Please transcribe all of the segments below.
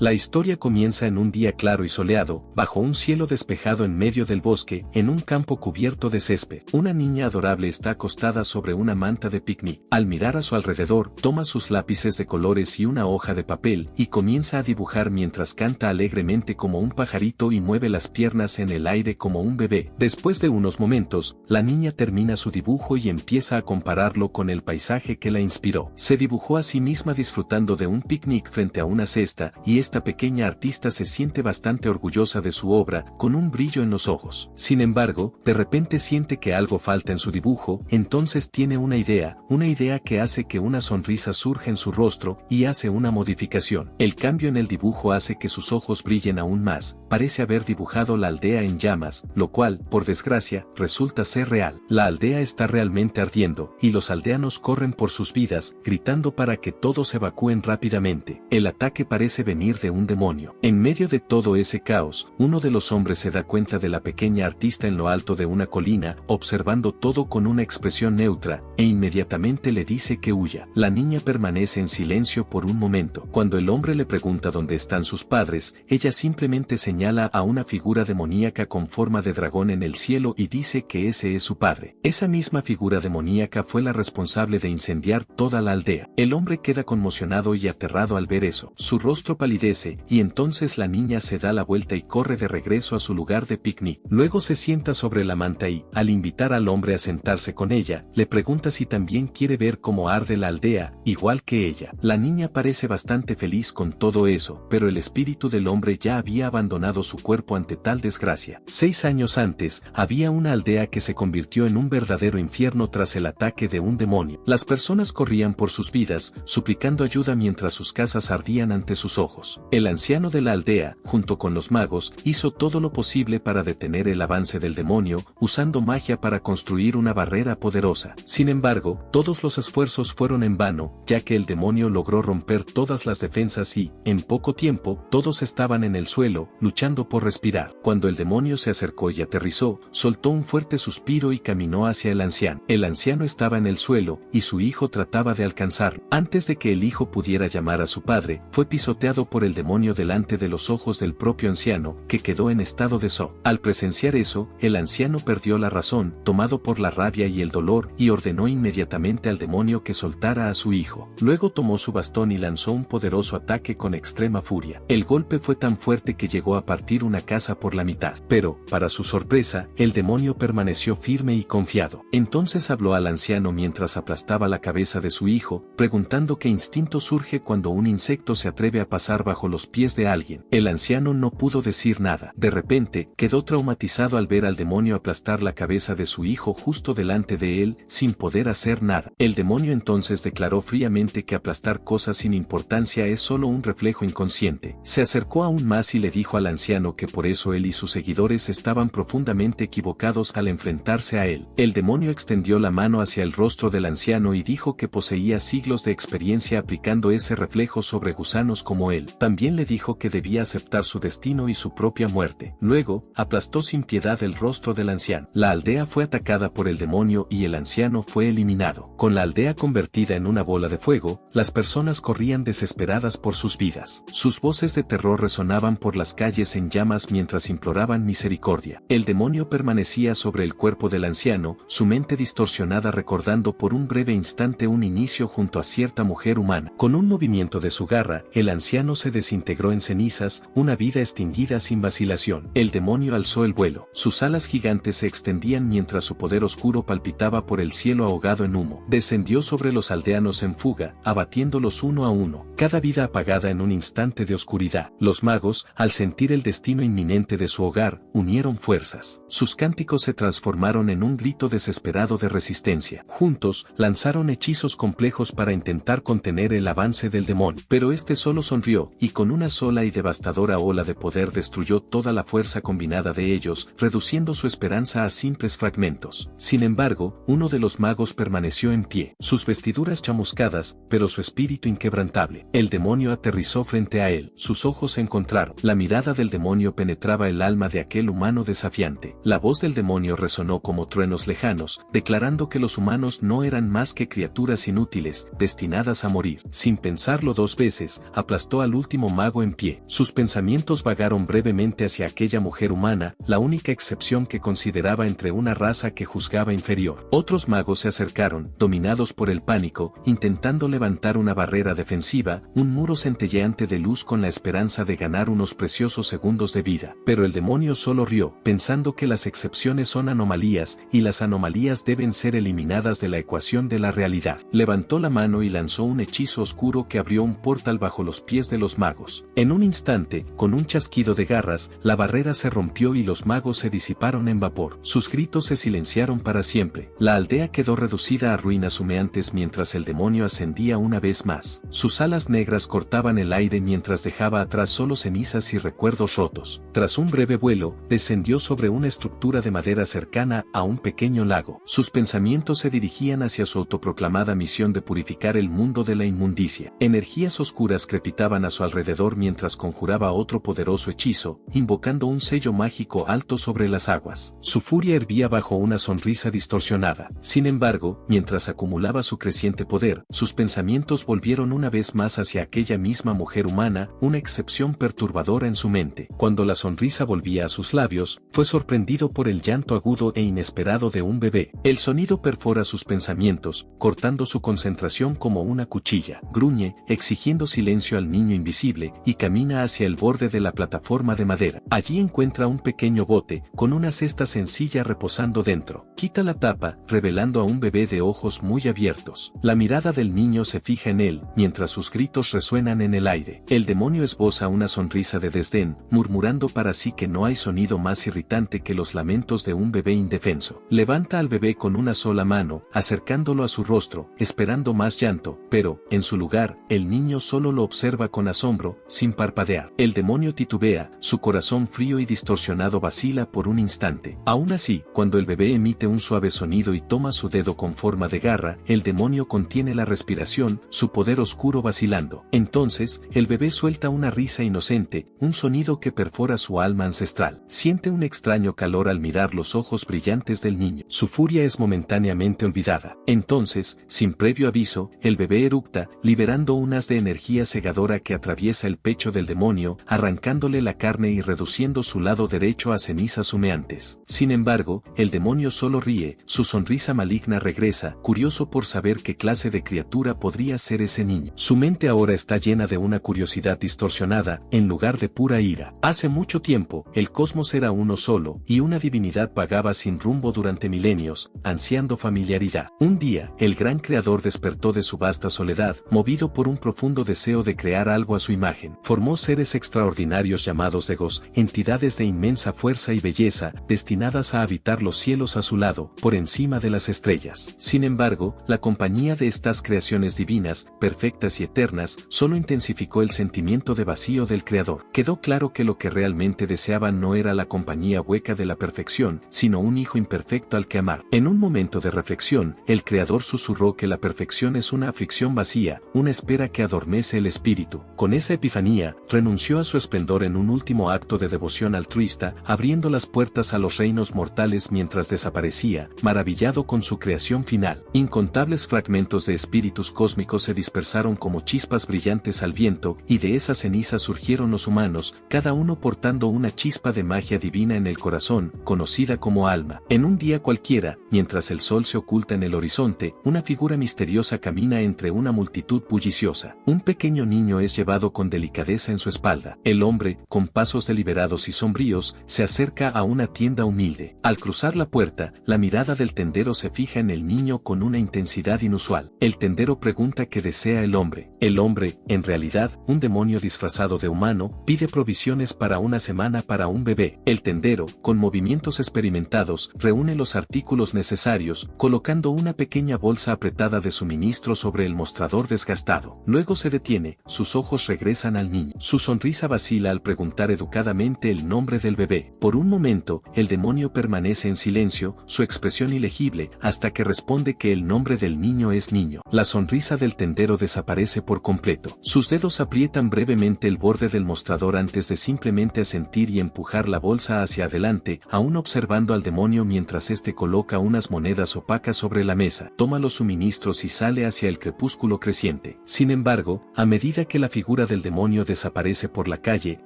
La historia comienza en un día claro y soleado, bajo un cielo despejado en medio del bosque, en un campo cubierto de césped. Una niña adorable está acostada sobre una manta de picnic. Al mirar a su alrededor, toma sus lápices de colores y una hoja de papel, y comienza a dibujar mientras canta alegremente como un pajarito y mueve las piernas en el aire como un bebé. Después de unos momentos, la niña termina su dibujo y empieza a compararlo con el paisaje que la inspiró. Se dibujó a sí misma disfrutando de un picnic frente a una cesta, y esta pequeña artista se siente bastante orgullosa de su obra, con un brillo en los ojos. Sin embargo, de repente siente que algo falta en su dibujo, entonces tiene una idea que hace que una sonrisa surja en su rostro, y hace una modificación. El cambio en el dibujo hace que sus ojos brillen aún más, parece haber dibujado la aldea en llamas, lo cual, por desgracia, resulta ser real. La aldea está realmente ardiendo, y los aldeanos corren por sus vidas, gritando para que todos evacúen rápidamente. El ataque parece venir de un demonio. En medio de todo ese caos, uno de los hombres se da cuenta de la pequeña artista en lo alto de una colina, observando todo con una expresión neutra, e inmediatamente le dice que huya. La niña permanece en silencio por un momento. Cuando el hombre le pregunta dónde están sus padres, ella simplemente señala a una figura demoníaca con forma de dragón en el cielo y dice que ese es su padre. Esa misma figura demoníaca fue la responsable de incendiar toda la aldea. El hombre queda conmocionado y aterrado al ver eso. Su rostro palidece, y entonces la niña se da la vuelta y corre de regreso a su lugar de picnic. Luego se sienta sobre la manta y, al invitar al hombre a sentarse con ella, le pregunta si también quiere ver cómo arde la aldea, igual que ella. La niña parece bastante feliz con todo eso, pero el espíritu del hombre ya había abandonado su cuerpo ante tal desgracia. 6 años antes, había una aldea que se convirtió en un verdadero infierno tras el ataque de un demonio. Las personas corrían por sus vidas, suplicando ayuda mientras sus casas ardían ante sus ojos. El anciano de la aldea, junto con los magos, hizo todo lo posible para detener el avance del demonio, usando magia para construir una barrera poderosa. Sin embargo, todos los esfuerzos fueron en vano, ya que el demonio logró romper todas las defensas y, en poco tiempo, todos estaban en el suelo, luchando por respirar. Cuando el demonio se acercó y aterrizó, soltó un fuerte suspiro y caminó hacia el anciano. El anciano estaba en el suelo, y su hijo trataba de alcanzarlo. Antes de que el hijo pudiera llamar a su padre, fue pisoteado por el demonio delante de los ojos del propio anciano, que quedó en estado de shock. Al presenciar eso, el anciano perdió la razón, tomado por la rabia y el dolor, y ordenó inmediatamente al demonio que soltara a su hijo. Luego tomó su bastón y lanzó un poderoso ataque con extrema furia. El golpe fue tan fuerte que llegó a partir una casa por la mitad. Pero, para su sorpresa, el demonio permaneció firme y confiado. Entonces habló al anciano mientras aplastaba la cabeza de su hijo, preguntando qué instinto surge cuando un insecto se atreve a pasar bajo los pies de alguien. El anciano no pudo decir nada. De repente, quedó traumatizado al ver al demonio aplastar la cabeza de su hijo justo delante de él, sin poder hacer nada. El demonio entonces declaró fríamente que aplastar cosas sin importancia es solo un reflejo inconsciente. Se acercó aún más y le dijo al anciano que por eso él y sus seguidores estaban profundamente equivocados al enfrentarse a él. El demonio extendió la mano hacia el rostro del anciano y dijo que poseía siglos de experiencia aplicando ese reflejo sobre gusanos como él. También le dijo que debía aceptar su destino y su propia muerte. Luego, aplastó sin piedad el rostro del anciano. La aldea fue atacada por el demonio y el anciano fue eliminado. Con la aldea convertida en una bola de fuego, las personas corrían desesperadas por sus vidas. Sus voces de terror resonaban por las calles en llamas mientras imploraban misericordia. El demonio permanecía sobre el cuerpo del anciano, su mente distorsionada recordando por un breve instante un inicio junto a cierta mujer humana. Con un movimiento de su garra, el anciano se desintegró en cenizas, una vida extinguida sin vacilación. El demonio alzó el vuelo. Sus alas gigantes se extendían mientras su poder oscuro palpitaba por el cielo ahogado en humo. Descendió sobre los aldeanos en fuga, abatiéndolos uno a uno. Cada vida apagada en un instante de oscuridad. Los magos, al sentir el destino inminente de su hogar, unieron fuerzas. Sus cánticos se transformaron en un grito desesperado de resistencia. Juntos, lanzaron hechizos complejos para intentar contener el avance del demonio. Pero este solo sonrió, y con una sola y devastadora ola de poder destruyó toda la fuerza combinada de ellos, reduciendo su esperanza a simples fragmentos. Sin embargo, uno de los magos permaneció en pie, sus vestiduras chamuscadas, pero su espíritu inquebrantable. El demonio aterrizó frente a él, sus ojos se encontraron. La mirada del demonio penetraba el alma de aquel humano desafiante. La voz del demonio resonó como truenos lejanos, declarando que los humanos no eran más que criaturas inútiles, destinadas a morir. Sin pensarlo 2 veces, aplastó al último último mago en pie. Sus pensamientos vagaron brevemente hacia aquella mujer humana, la única excepción que consideraba entre una raza que juzgaba inferior. Otros magos se acercaron, dominados por el pánico, intentando levantar una barrera defensiva, un muro centelleante de luz con la esperanza de ganar unos preciosos segundos de vida. Pero el demonio solo rió, pensando que las excepciones son anomalías, y las anomalías deben ser eliminadas de la ecuación de la realidad. Levantó la mano y lanzó un hechizo oscuro que abrió un portal bajo los pies de los magos. En un instante, con un chasquido de garras, la barrera se rompió y los magos se disiparon en vapor. Sus gritos se silenciaron para siempre. La aldea quedó reducida a ruinas humeantes mientras el demonio ascendía una vez más. Sus alas negras cortaban el aire mientras dejaba atrás solo cenizas y recuerdos rotos. Tras un breve vuelo, descendió sobre una estructura de madera cercana a un pequeño lago. Sus pensamientos se dirigían hacia su autoproclamada misión de purificar el mundo de la inmundicia. Energías oscuras crepitaban a su alrededor mientras conjuraba otro poderoso hechizo, invocando un sello mágico alto sobre las aguas. Su furia hervía bajo una sonrisa distorsionada. Sin embargo, mientras acumulaba su creciente poder, sus pensamientos volvieron una vez más hacia aquella misma mujer humana, una excepción perturbadora en su mente. Cuando la sonrisa volvía a sus labios, fue sorprendido por el llanto agudo e inesperado de un bebé. El sonido perfora sus pensamientos, cortando su concentración como una cuchilla. Gruñe, exigiendo silencio al niño invisible, y camina hacia el borde de la plataforma de madera. Allí encuentra un pequeño bote, con una cesta sencilla reposando dentro. Quita la tapa, revelando a un bebé de ojos muy abiertos. La mirada del niño se fija en él, mientras sus gritos resuenan en el aire. El demonio esboza una sonrisa de desdén, murmurando para sí que no hay sonido más irritante que los lamentos de un bebé indefenso. Levanta al bebé con una sola mano, acercándolo a su rostro, esperando más llanto, pero, en su lugar, el niño solo lo observa con asombro, sin parpadear. El demonio titubea, su corazón frío y distorsionado vacila por un instante. Aún así, cuando el bebé emite un suave sonido y toma su dedo con forma de garra, el demonio contiene la respiración, su poder oscuro vacilando. Entonces, el bebé suelta una risa inocente, un sonido que perfora su alma ancestral. Siente un extraño calor al mirar los ojos brillantes del niño. Su furia es momentáneamente olvidada. Entonces, sin previo aviso, el bebé eructa, liberando un haz de energía cegadora que atraviesa el pecho del demonio, arrancándole la carne y reduciendo su lado derecho a cenizas humeantes. Sin embargo, el demonio solo ríe, su sonrisa maligna regresa, curioso por saber qué clase de criatura podría ser ese niño. Su mente ahora está llena de una curiosidad distorsionada, en lugar de pura ira. Hace mucho tiempo, el cosmos era uno solo, y una divinidad vagaba sin rumbo durante milenios, ansiando familiaridad. Un día, el gran creador despertó de su vasta soledad, movido por un profundo deseo de crear algo a su imagen. Formó seres extraordinarios llamados Degos, entidades de inmensa fuerza y belleza, destinadas a habitar los cielos a su lado, por encima de las estrellas. Sin embargo, la compañía de estas creaciones divinas, perfectas y eternas, solo intensificó el sentimiento de vacío del creador. Quedó claro que lo que realmente deseaban no era la compañía hueca de la perfección, sino un hijo imperfecto al que amar. En un momento de reflexión, el creador susurró que la perfección es una aflicción vacía, una espera que adormece el espíritu. Con esa epifanía, renunció a su esplendor en un último acto de devoción altruista, abriendo las puertas a los reinos mortales mientras desaparecía, maravillado con su creación final. Incontables fragmentos de espíritus cósmicos se dispersaron como chispas brillantes al viento, y de esas cenizas surgieron los humanos, cada uno portando una chispa de magia divina en el corazón, conocida como alma. En un día cualquiera, mientras el sol se oculta en el horizonte, una figura misteriosa camina entre una multitud bulliciosa. Un pequeño niño es llevado con delicadeza en su espalda. El hombre, con pasos deliberados y sombríos, se acerca a una tienda humilde. Al cruzar la puerta, la mirada del tendero se fija en el niño con una intensidad inusual. El tendero pregunta qué desea el hombre. El hombre, en realidad, un demonio disfrazado de humano, pide provisiones para una semana para un bebé. El tendero, con movimientos experimentados, reúne los artículos necesarios, colocando una pequeña bolsa apretada de suministro sobre el mostrador desgastado. Luego se detiene, sus ojos regresan al niño. Su sonrisa vacila al preguntar educadamente el nombre del bebé. Por un momento, el demonio permanece en silencio, su expresión ilegible, hasta que responde que el nombre del niño es niño. La sonrisa del tendero desaparece por completo. Sus dedos aprietan brevemente el borde del mostrador antes de simplemente asentir y empujar la bolsa hacia adelante, aún observando al demonio mientras éste coloca unas monedas opacas sobre la mesa, toma los suministros y sale hacia el crepúsculo creciente. Sin embargo, a medida que la figura figura del demonio desaparece por la calle,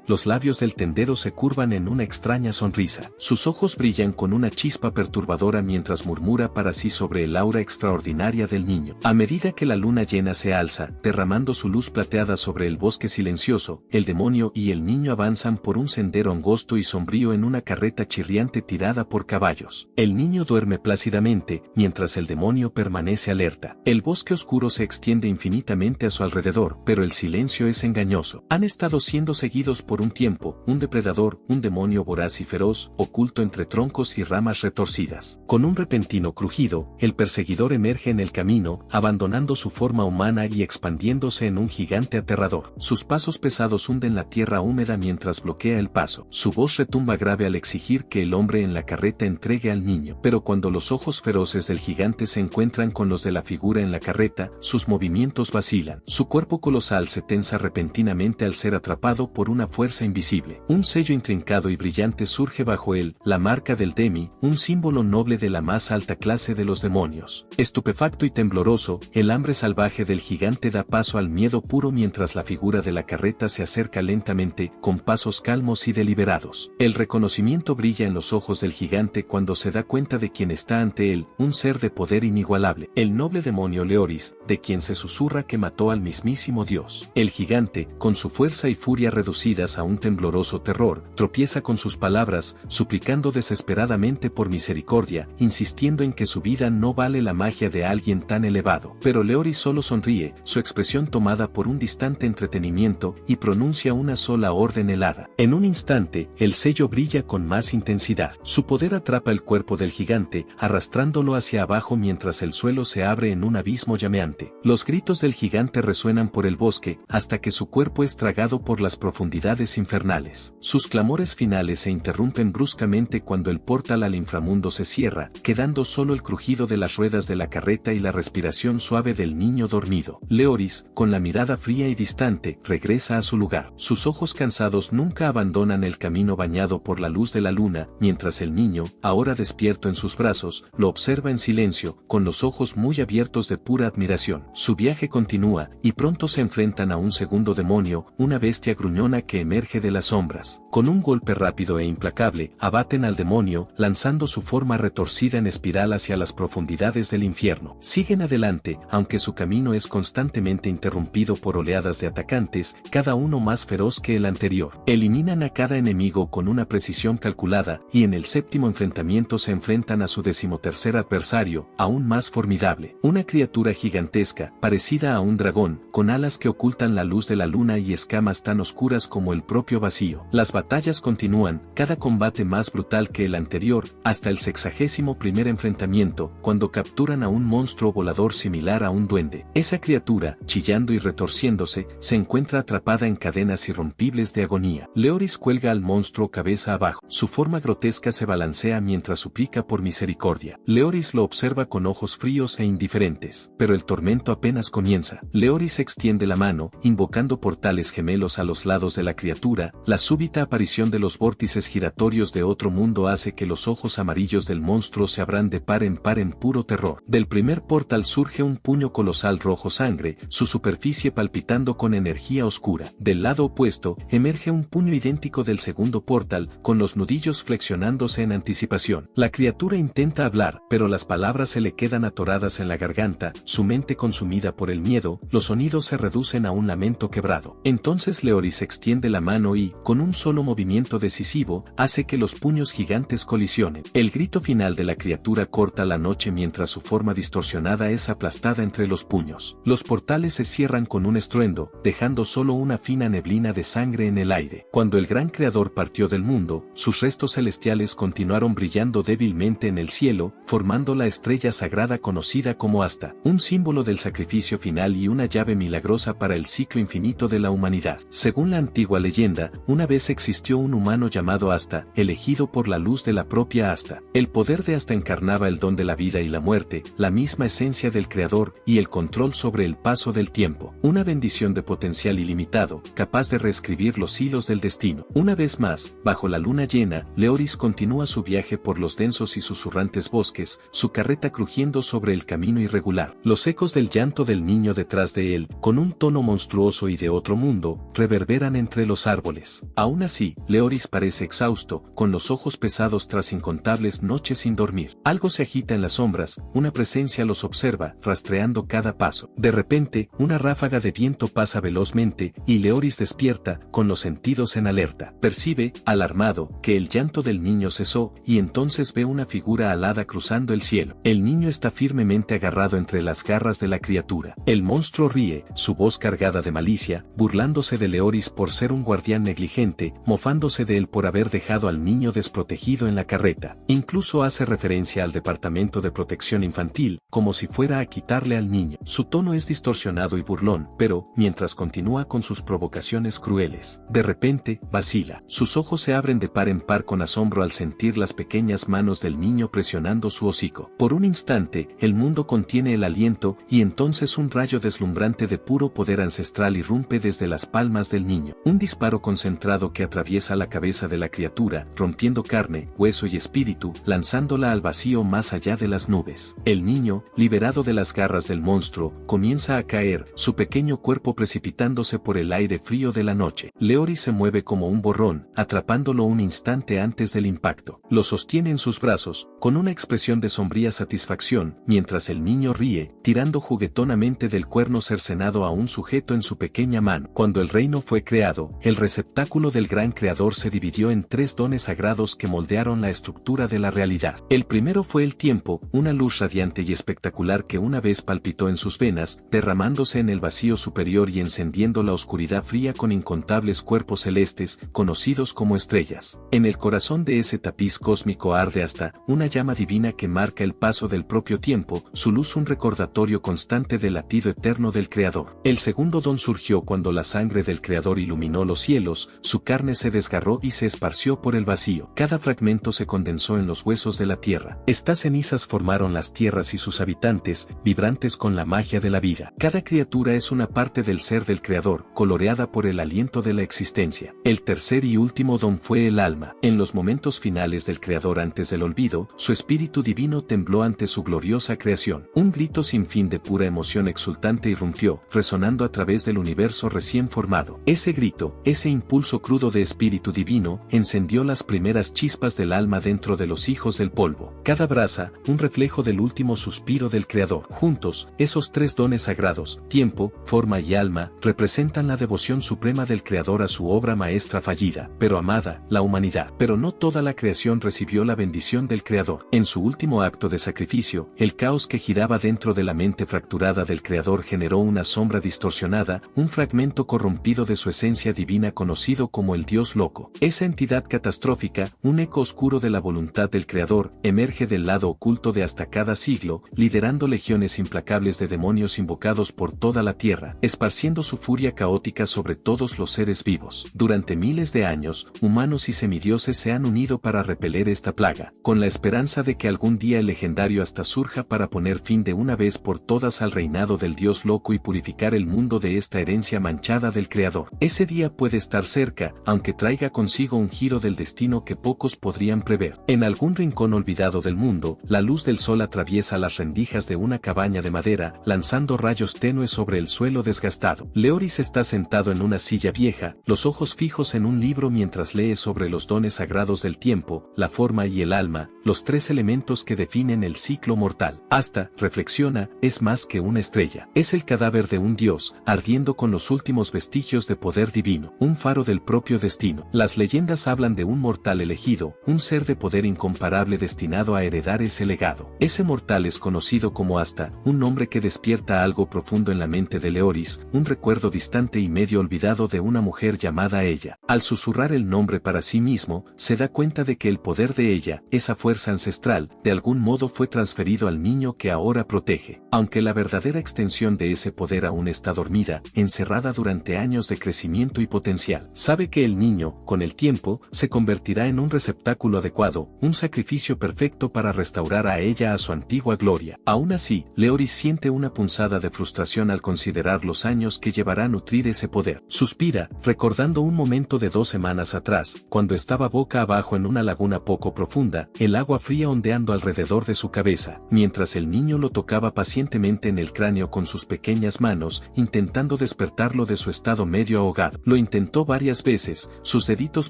los labios del tendero se curvan en una extraña sonrisa. Sus ojos brillan con una chispa perturbadora mientras murmura para sí sobre el aura extraordinaria del niño. A medida que la luna llena se alza, derramando su luz plateada sobre el bosque silencioso, el demonio y el niño avanzan por un sendero angosto y sombrío en una carreta chirriante tirada por caballos. El niño duerme plácidamente, mientras el demonio permanece alerta. El bosque oscuro se extiende infinitamente a su alrededor, pero el silencio es engañoso. Han estado siendo seguidos por un tiempo, un depredador, un demonio voraz y feroz, oculto entre troncos y ramas retorcidas. Con un repentino crujido, el perseguidor emerge en el camino, abandonando su forma humana y expandiéndose en un gigante aterrador. Sus pasos pesados hunden la tierra húmeda mientras bloquea el paso. Su voz retumba grave al exigir que el hombre en la carreta entregue al niño. Pero cuando los ojos feroces del gigante se encuentran con los de la figura en la carreta, sus movimientos vacilan. Su cuerpo colosal se tensa repentinamente al ser atrapado por una fuerza invisible. Un sello intrincado y brillante surge bajo él, la marca del Demi, un símbolo noble de la más alta clase de los demonios. Estupefacto y tembloroso, el hambre salvaje del gigante da paso al miedo puro mientras la figura de la carreta se acerca lentamente, con pasos calmos y deliberados. El reconocimiento brilla en los ojos del gigante cuando se da cuenta de quién está ante él, un ser de poder inigualable, el noble demonio Leoris, de quien se susurra que mató al mismísimo Dios. El gigante, con su fuerza y furia reducidas a un tembloroso terror, tropieza con sus palabras, suplicando desesperadamente por misericordia, insistiendo en que su vida no vale la magia de alguien tan elevado. Pero Leoris solo sonríe, su expresión tomada por un distante entretenimiento, y pronuncia una sola orden helada. En un instante, el sello brilla con más intensidad. Su poder atrapa el cuerpo del gigante, arrastrándolo hacia abajo mientras el suelo se abre en un abismo llameante. Los gritos del gigante resuenan por el bosque, hasta que su cuerpo es tragado por las profundidades infernales. Sus clamores finales se interrumpen bruscamente cuando el portal al inframundo se cierra, quedando solo el crujido de las ruedas de la carreta y la respiración suave del niño dormido. Leoris, con la mirada fría y distante, regresa a su lugar. Sus ojos cansados nunca abandonan el camino bañado por la luz de la luna, mientras el niño, ahora despierto en sus brazos, lo observa en silencio, con los ojos muy abiertos de pura admiración. Su viaje continúa, y pronto se enfrentan a un segundo demonio, una bestia gruñona que emerge de las sombras. Con un golpe rápido e implacable, abaten al demonio, lanzando su forma retorcida en espiral hacia las profundidades del infierno. Siguen adelante, aunque su camino es constantemente interrumpido por oleadas de atacantes, cada uno más feroz que el anterior. Eliminan a cada enemigo con una precisión calculada, y en el séptimo enfrentamiento se enfrentan a su decimotercer adversario, aún más formidable. Una criatura gigantesca, parecida a un dragón, con alas que ocultan la luz de la luna y escamas tan oscuras como el propio vacío. Las batallas continúan, cada combate más brutal que el anterior, hasta el 61º enfrentamiento, cuando capturan a un monstruo volador similar a un duende. Esa criatura, chillando y retorciéndose, se encuentra atrapada en cadenas irrompibles de agonía. Leoris cuelga al monstruo cabeza abajo. Su forma grotesca se balancea mientras suplica por misericordia. Leoris lo observa con ojos fríos e indiferentes. Pero el tormento apenas comienza. Leoris extiende la mano, invocando portales gemelos a los lados de la criatura. La súbita aparición de los vórtices giratorios de otro mundo hace que los ojos amarillos del monstruo se abran de par en puro terror. Del primer portal surge un puño colosal rojo sangre, su superficie palpitando con energía oscura. Del lado opuesto, emerge un puño idéntico del segundo portal, con los nudillos flexionándose en anticipación. La criatura intenta hablar, pero las palabras se le quedan atoradas en la garganta, su mente consumida por el miedo, los sonidos se reducen a un lamento quebrado. Entonces Leoris extiende la mano y, con un solo movimiento decisivo, hace que los puños gigantes colisionen. El grito final de la criatura corta la noche mientras su forma distorsionada es aplastada entre los puños. Los portales se cierran con un estruendo, dejando solo una fina neblina de sangre en el aire. Cuando el gran creador partió del mundo, sus restos celestiales continuaron brillando débilmente en el cielo, formando la estrella sagrada conocida como Asta, un símbolo del sacrificio final y una llave milagrosa para el ciclo infinito de la humanidad. Según la antigua leyenda, una vez existió un humano llamado Asta, elegido por la luz de la propia Asta. El poder de Asta encarnaba el don de la vida y la muerte, la misma esencia del creador, y el control sobre el paso del tiempo. Una bendición de potencial ilimitado, capaz de reescribir los hilos del destino. Una vez más, bajo la luna llena, Leoris continúa su viaje por los densos y susurrantes bosques, su carreta crujiendo sobre el camino irregular. Los ecos del llanto del niño detrás de él, con un tono monstruoso poderoso y de otro mundo, reverberan entre los árboles. Aún así, Leoris parece exhausto, con los ojos pesados tras incontables noches sin dormir. Algo se agita en las sombras, una presencia los observa, rastreando cada paso. De repente, una ráfaga de viento pasa velozmente, y Leoris despierta, con los sentidos en alerta. Percibe, alarmado, que el llanto del niño cesó, y entonces ve una figura alada cruzando el cielo. El niño está firmemente agarrado entre las garras de la criatura. El monstruo ríe, su voz cargada de malicia, burlándose de Leoris por ser un guardián negligente, mofándose de él por haber dejado al niño desprotegido en la carreta. Incluso hace referencia al Departamento de Protección Infantil, como si fuera a quitarle al niño. Su tono es distorsionado y burlón, pero, mientras continúa con sus provocaciones crueles, de repente, vacila. Sus ojos se abren de par en par con asombro al sentir las pequeñas manos del niño presionando su hocico. Por un instante, el mundo contiene el aliento, y entonces un rayo deslumbrante de puro poder ancestral irrumpe desde las palmas del niño. Un disparo concentrado que atraviesa la cabeza de la criatura, rompiendo carne, hueso y espíritu, lanzándola al vacío más allá de las nubes. El niño, liberado de las garras del monstruo, comienza a caer, su pequeño cuerpo precipitándose por el aire frío de la noche. Leoris se mueve como un borrón, atrapándolo un instante antes del impacto. Lo sostiene en sus brazos, con una expresión de sombría satisfacción, mientras el niño ríe, tirando juguetonamente del cuerno cercenado a un sujeto en su pequeña mano. Cuando el reino fue creado, el receptáculo del gran creador se dividió en 3 dones sagrados que moldearon la estructura de la realidad. El primero fue el tiempo, una luz radiante y espectacular que una vez palpitó en sus venas, derramándose en el vacío superior y encendiendo la oscuridad fría con incontables cuerpos celestes, conocidos como estrellas. En el corazón de ese tapiz cósmico arde hasta una llama divina que marca el paso del propio tiempo, su luz un recordatorio constante del latido eterno del Creador. El segundo don surgió cuando la sangre del Creador iluminó los cielos, su carne se desgarró y se esparció por el vacío. Cada fragmento se condensó en los huesos de la tierra. Estas cenizas formaron las tierras y sus habitantes, vibrantes con la magia de la vida. Cada criatura es una parte del ser del Creador, coloreada por el aliento de la existencia. El tercer y último don fue el alma. En los momentos finales del Creador antes del olvido, su espíritu divino tembló ante su gloriosa creación. Un grito sin fin de pura emoción exultante irrumpió, resonando a través del universo recién formado. Ese grito, ese impulso crudo de espíritu divino, encendió las primeras chispas del alma dentro de los hijos del polvo. Cada brasa, un reflejo del último suspiro del Creador. Juntos, esos 3 dones sagrados, tiempo, forma y alma, representan la devoción suprema del Creador a su obra maestra fallida, pero amada, la humanidad. Pero no toda la creación recibió la bendición del Creador. En su último acto de sacrificio, el caos que giraba dentro de la mente fracturada del Creador generó una sombra distorsionada, un fragmento corrompido de su esencia divina conocido como el Dios loco. Esa entidad catastrófica, un eco oscuro de la voluntad del Creador, emerge del lado oculto de hasta cada siglo, liderando legiones implacables de demonios invocados por toda la tierra, esparciendo su furia caótica sobre todos los seres vivos. Durante miles de años, humanos y semidioses se han unido para repeler esta plaga, con la esperanza de que algún día el legendario Asta surja para poner fin de una vez por todas al reinado del Dios loco y purificar el mundo de esta herencia manchada del Creador. Ese día puede estar cerca, aunque traiga consigo un giro del destino que pocos podrían prever. En algún rincón olvidado del mundo, la luz del sol atraviesa las rendijas de una cabaña de madera, lanzando rayos tenues sobre el suelo desgastado. Leoris está sentado en una silla vieja, los ojos fijos en un libro mientras lee sobre los dones sagrados del tiempo, la forma y el alma, los 3 elementos que definen el ciclo mortal. Asta, reflexiona, es más que una estrella. Es el cadáver de un dios, ardiendo con los últimos vestigios de poder divino, un faro del propio destino. Las leyendas hablan de un mortal elegido, un ser de poder incomparable destinado a heredar ese legado. Ese mortal es conocido como Asta, un nombre que despierta algo profundo en la mente de Leoris, un recuerdo distante y medio olvidado de una mujer llamada ella. Al susurrar el nombre para sí mismo, se da cuenta de que el poder de ella, esa fuerza ancestral, de algún modo fue transferido al niño que ahora protege. Aunque la verdadera extensión de ese poder aún está dormida, encerrada durante años de crecimiento y potencial. Sabe que el niño, con el tiempo, se convertirá en un receptáculo adecuado, un sacrificio perfecto para restaurar a ella a su antigua gloria. Aún así, Leoris siente una punzada de frustración al considerar los años que llevará a nutrir ese poder. Suspira, recordando un momento de 2 semanas atrás, cuando estaba boca abajo en una laguna poco profunda, el agua agua fría ondeando alrededor de su cabeza, mientras el niño lo tocaba pacientemente en el cráneo con sus pequeñas manos, intentando despertarlo de su estado medio ahogado. Lo intentó varias veces, sus deditos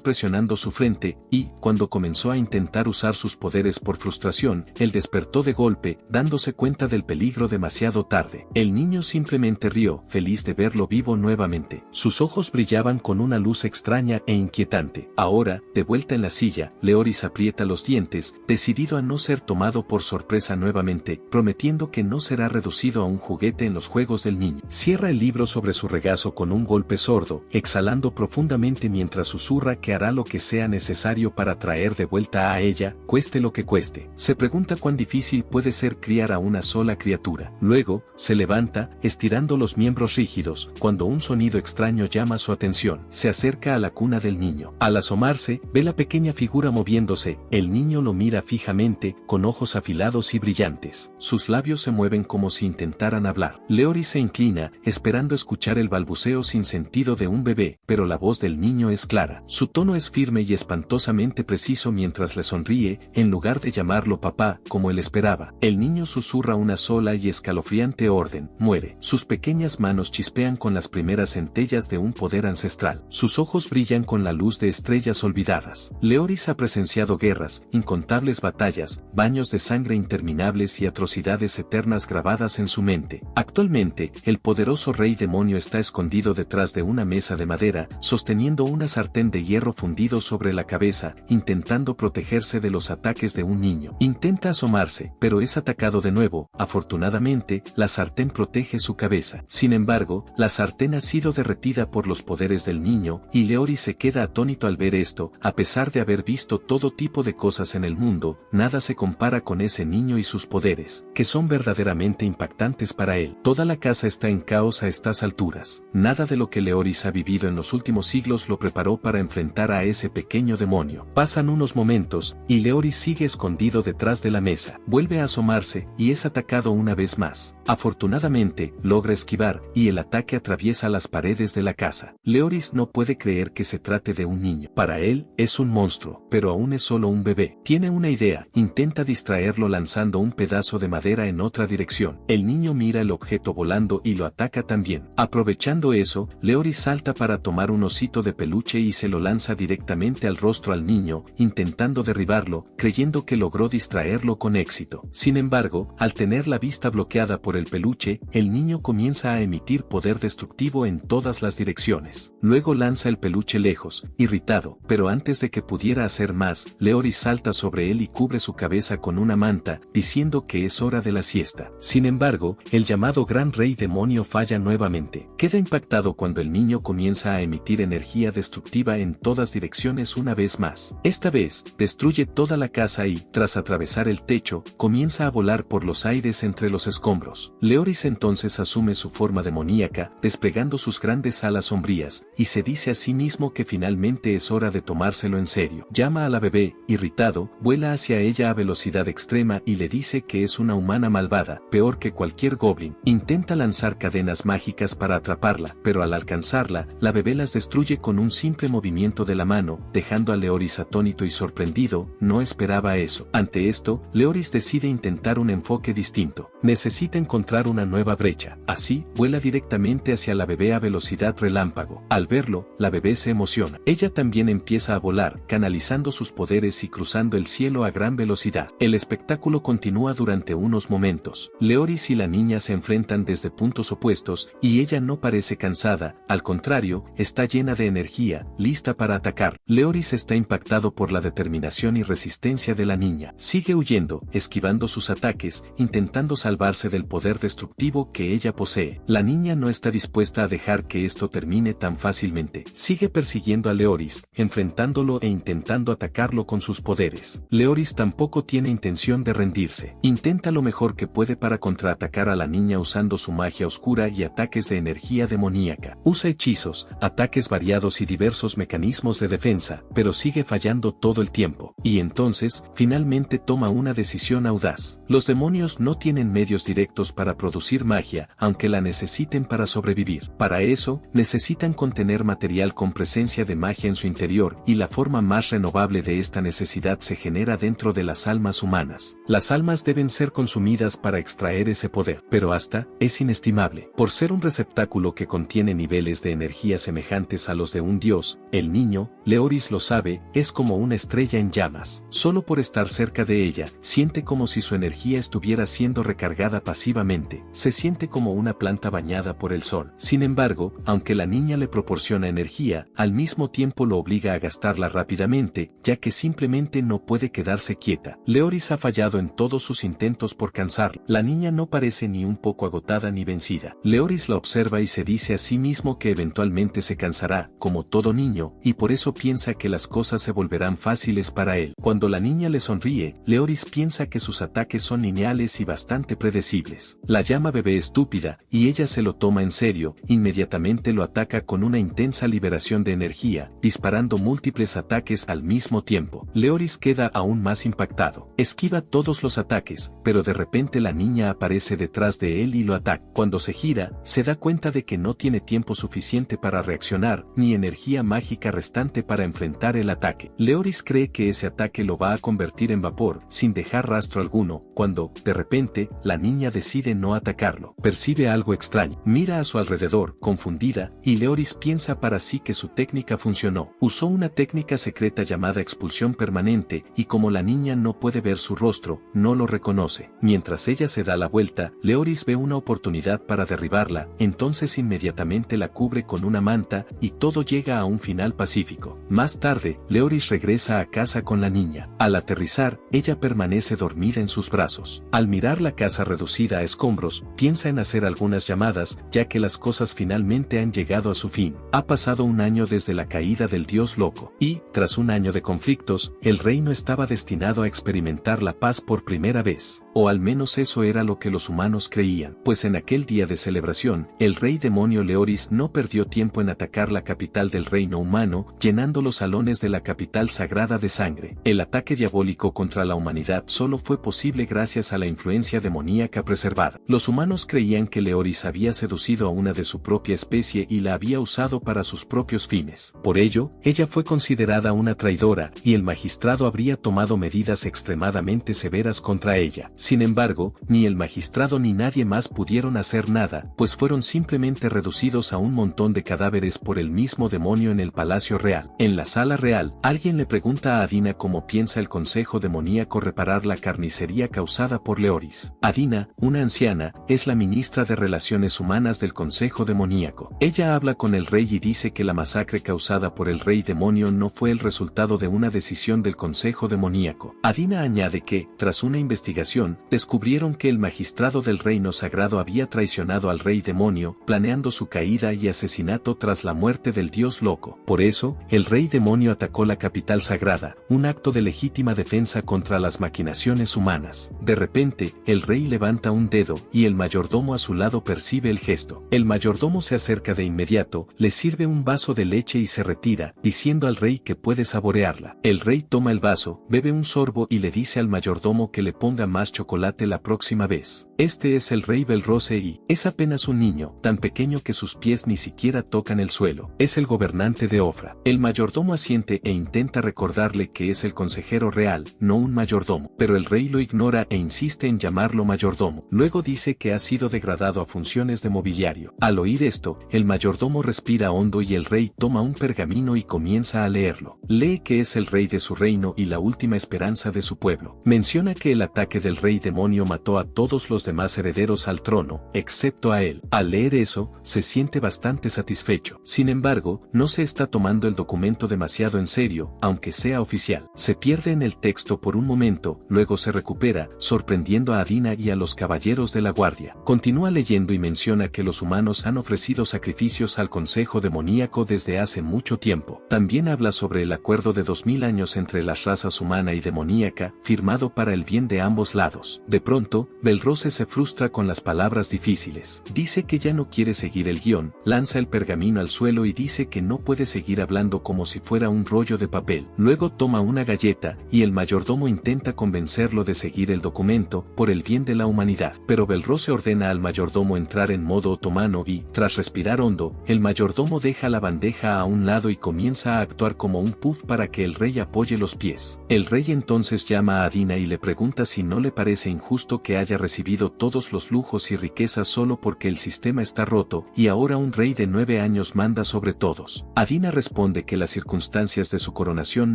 presionando su frente, y, cuando comenzó a intentar usar sus poderes por frustración, él despertó de golpe, dándose cuenta del peligro demasiado tarde. El niño simplemente rió, feliz de verlo vivo nuevamente. Sus ojos brillaban con una luz extraña e inquietante. Ahora, de vuelta en la silla, Leoris aprieta los dientes, decidido a no ser tomado por sorpresa nuevamente, prometiendo que no será reducido a un juguete en los juegos del niño. Cierra el libro sobre su regazo con un golpe sordo, exhalando profundamente mientras susurra que hará lo que sea necesario para traer de vuelta a ella, cueste lo que cueste. Se pregunta cuán difícil puede ser criar a una sola criatura. Luego, se levanta, estirando los miembros rígidos, cuando un sonido extraño llama su atención. Se acerca a la cuna del niño. Al asomarse, ve la pequeña figura moviéndose. El niño lo mira fijamente, con ojos afilados y brillantes. Sus labios se mueven como si intentaran hablar. Leoris se inclina, esperando escuchar el balbuceo sin sentido de un bebé, pero la voz del niño es clara. Su tono es firme y espantosamente preciso mientras le sonríe, en lugar de llamarlo papá, como él esperaba. El niño susurra una sola y escalofriante orden: muere. Sus pequeñas manos chispean con las primeras centellas de un poder ancestral. Sus ojos brillan con la luz de estrellas olvidadas. Leoris ha presenciado guerras, incontables batallas, baños de sangre interminables y atrocidades eternas grabadas en su mente. Actualmente, el poderoso rey demonio está escondido detrás de una mesa de madera, sosteniendo una sartén de hierro fundido sobre la cabeza, intentando protegerse de los ataques de un niño. Intenta asomarse, pero es atacado de nuevo. Afortunadamente, la sartén protege su cabeza. Sin embargo, la sartén ha sido derretida por los poderes del niño, y Leoris se queda atónito al ver esto. A pesar de haber visto todo tipo de cosas en el mundo, nada se compara con ese niño y sus poderes, que son verdaderamente impactantes para él. Toda la casa está en caos a estas alturas. Nada de lo que Leoris ha vivido en los últimos siglos lo preparó para enfrentar a ese pequeño demonio. Pasan unos momentos, y Leoris sigue escondido detrás de la mesa. Vuelve a asomarse, y es atacado una vez más. Afortunadamente, logra esquivar, y el ataque atraviesa las paredes de la casa. Leoris no puede creer que se trate de un niño. Para él, es un monstruo, pero aún es solo un bebé. Tiene una idea, intenta distraerlo lanzando un pedazo de madera en otra dirección. El niño mira el objeto volando y lo ataca también. Aprovechando eso, Leoris salta para tomar un osito de peluche y se lo lanza directamente al rostro al niño, intentando derribarlo, creyendo que logró distraerlo con éxito. Sin embargo, al tener la vista bloqueada por el peluche, el niño comienza a emitir poder destructivo en todas las direcciones. Luego lanza el peluche lejos, irritado, pero antes de que pudiera hacer más, Leoris salta sobre él y cubre su cabeza con una manta, diciendo que es hora de la siesta. Sin embargo, el llamado Gran Rey Demonio falla nuevamente. Queda impactado cuando el niño comienza a emitir energía destructiva en todas direcciones una vez más. Esta vez, destruye toda la casa y, tras atravesar el techo, comienza a volar por los aires entre los escombros. Leoris entonces asume su forma demoníaca, desplegando sus grandes alas sombrías, y se dice a sí mismo que finalmente es hora de tomárselo en serio. Llama a la bebé, irritado, vuela hacia ella a velocidad extrema y le dice que es una humana malvada, peor que cualquier goblin. Intenta lanzar cadenas mágicas para atraparla, pero al alcanzarla, la bebé las destruye con un simple movimiento de la mano, dejando a Leoris atónito y sorprendido. No esperaba eso. Ante esto, Leoris decide intentar un enfoque distinto. Necesita encontrar una nueva brecha. Así, vuela directamente hacia la bebé a velocidad relámpago. Al verlo, la bebé se emociona. Ella también empieza a volar, canalizando sus poderes y cruzando el cielo a gran velocidad. El espectáculo continúa durante unos momentos. Leoris y la niña se enfrentan desde puntos opuestos, y ella no parece cansada, al contrario, está llena de energía, lista para atacar. Leoris está impactado por la determinación y resistencia de la niña. Sigue huyendo, esquivando sus ataques, intentando salvarse del poder destructivo que ella posee. La niña no está dispuesta a dejar que esto termine tan fácilmente. Sigue persiguiendo a Leoris, enfrentándolo e intentando atacarlo con sus poderes. Leoris tampoco tiene intención de rendirse. Intenta lo mejor que puede para contraatacar a la niña usando su magia oscura y ataques de energía demoníaca. Usa hechizos, ataques variados y diversos mecanismos de defensa, pero sigue fallando todo el tiempo. Y entonces, finalmente toma una decisión audaz. Los demonios no tienen medios directos para producir magia, aunque la necesiten para sobrevivir. Para eso, necesitan contener material con presencia de magia en su interior, y la forma más renovable de esta necesidad se genera poder adentro de las almas humanas. Las almas deben ser consumidas para extraer ese poder, pero hasta es inestimable. Por ser un receptáculo que contiene niveles de energía semejantes a los de un dios, el niño, Leoris lo sabe, es como una estrella en llamas. Solo por estar cerca de ella, siente como si su energía estuviera siendo recargada pasivamente. Se siente como una planta bañada por el sol. Sin embargo, aunque la niña le proporciona energía, al mismo tiempo lo obliga a gastarla rápidamente, ya que simplemente no puede quedarse quieta. Leoris ha fallado en todos sus intentos por cansarla. La niña no parece ni un poco agotada ni vencida. Leoris la observa y se dice a sí mismo que eventualmente se cansará, como todo niño, y por eso piensa que las cosas se volverán fáciles para él. Cuando la niña le sonríe, Leoris piensa que sus ataques son lineales y bastante predecibles. La llama bebé estúpida, y ella se lo toma en serio, inmediatamente lo ataca con una intensa liberación de energía, disparando múltiples ataques al mismo tiempo. Leoris queda aún más impactado. Esquiva todos los ataques, pero de repente la niña aparece detrás de él y lo ataca. Cuando se gira, se da cuenta de que no tiene tiempo suficiente para reaccionar, ni energía mágica restante para enfrentar el ataque. Leoris cree que ese ataque lo va a convertir en vapor, sin dejar rastro alguno, cuando, de repente, la niña decide no atacarlo. Percibe algo extraño. Mira a su alrededor, confundida, y Leoris piensa para sí que su técnica funcionó. Usó una técnica secreta llamada expulsión permanente, y como la niña no puede ver su rostro, no lo reconoce. Mientras ella se da la vuelta, Leoris ve una oportunidad para derribarla, entonces inmediatamente la cubre con una manta, y todo llega a un final pacífico. Más tarde, Leoris regresa a casa con la niña. Al aterrizar, ella permanece dormida en sus brazos. Al mirar la casa reducida a escombros, piensa en hacer algunas llamadas, ya que las cosas finalmente han llegado a su fin. Ha pasado un año desde la caída del dios loco, y, tras un año de conflictos, el reino estaba destinado a experimentar la paz por primera vez. O al menos eso era lo que los humanos creían, pues en aquel día de celebración, el rey demonio Leoris no perdió tiempo en atacar la capital del reino humano, llenando los salones de la capital sagrada de sangre. El ataque diabólico contra la humanidad solo fue posible gracias a la influencia demoníaca preservada. Los humanos creían que Leoris había seducido a una de su propia especie y la había usado para sus propios fines. Por ello, ella fue considerada una traidora, y el magistrado habría tomado medidas extremadamente severas contra ella. Sin embargo, ni el magistrado ni nadie más pudieron hacer nada, pues fueron simplemente reducidos a un montón de cadáveres por el mismo demonio en el palacio real. En la sala real, alguien le pregunta a Adina cómo piensa el consejo demoníaco reparar la carnicería causada por Leoris. Adina, una anciana, es la ministra de Relaciones Humanas del consejo demoníaco. Ella habla con el rey y dice que la masacre causada por el rey demonio no fue el resultado de una decisión del consejo demoníaco. Adina añade que, tras una investigación, descubrieron que el magistrado del reino sagrado había traicionado al rey demonio, planeando su caída y asesinato tras la muerte del dios loco. Por eso, el rey demonio atacó la capital sagrada, un acto de legítima defensa contra las maquinaciones humanas. De repente, el rey levanta un dedo, y el mayordomo a su lado percibe el gesto. El mayordomo se acerca de inmediato, le sirve un vaso de leche y se retira, diciendo al rey que puede saborearla. El rey toma el vaso, bebe un sorbo y le dice al mayordomo que le ponga más chocolate la próxima vez. Este es el rey Belrose y es apenas un niño, tan pequeño que sus pies ni siquiera tocan el suelo. Es el gobernante de Ofra. El mayordomo asiente e intenta recordarle que es el consejero real, no un mayordomo, pero el rey lo ignora e insiste en llamarlo mayordomo. Luego dice que ha sido degradado a funciones de mobiliario. Al oír esto, el mayordomo respira hondo y el rey toma un pergamino y comienza a leerlo. Lee que es el rey de su reino y la última esperanza de su pueblo. Menciona que el ataque del rey demonio mató a todos los demás herederos al trono, excepto a él. Al leer eso, se siente bastante satisfecho. Sin embargo, no se está tomando el documento demasiado en serio, aunque sea oficial. Se pierde en el texto por un momento, luego se recupera, sorprendiendo a Adina y a los caballeros de la guardia. Continúa leyendo y menciona que los humanos han ofrecido sacrificios al consejo demoníaco desde hace mucho tiempo. También habla sobre el acuerdo de 2000 años entre las razas humana y demoníaca, firmado para el bien de ambos lados. dedos. De pronto, Belrose se frustra con las palabras difíciles. Dice que ya no quiere seguir el guión, lanza el pergamino al suelo y dice que no puede seguir hablando como si fuera un rollo de papel. Luego toma una galleta, y el mayordomo intenta convencerlo de seguir el documento, por el bien de la humanidad. Pero Belrose ordena al mayordomo entrar en modo otomano y, tras respirar hondo, el mayordomo deja la bandeja a un lado y comienza a actuar como un puff para que el rey apoye los pies. El rey entonces llama a Adina y le pregunta si no le parece injusto que haya recibido todos los lujos y riquezas solo porque el sistema está roto, y ahora un rey de 9 años manda sobre todos. Adina responde que las circunstancias de su coronación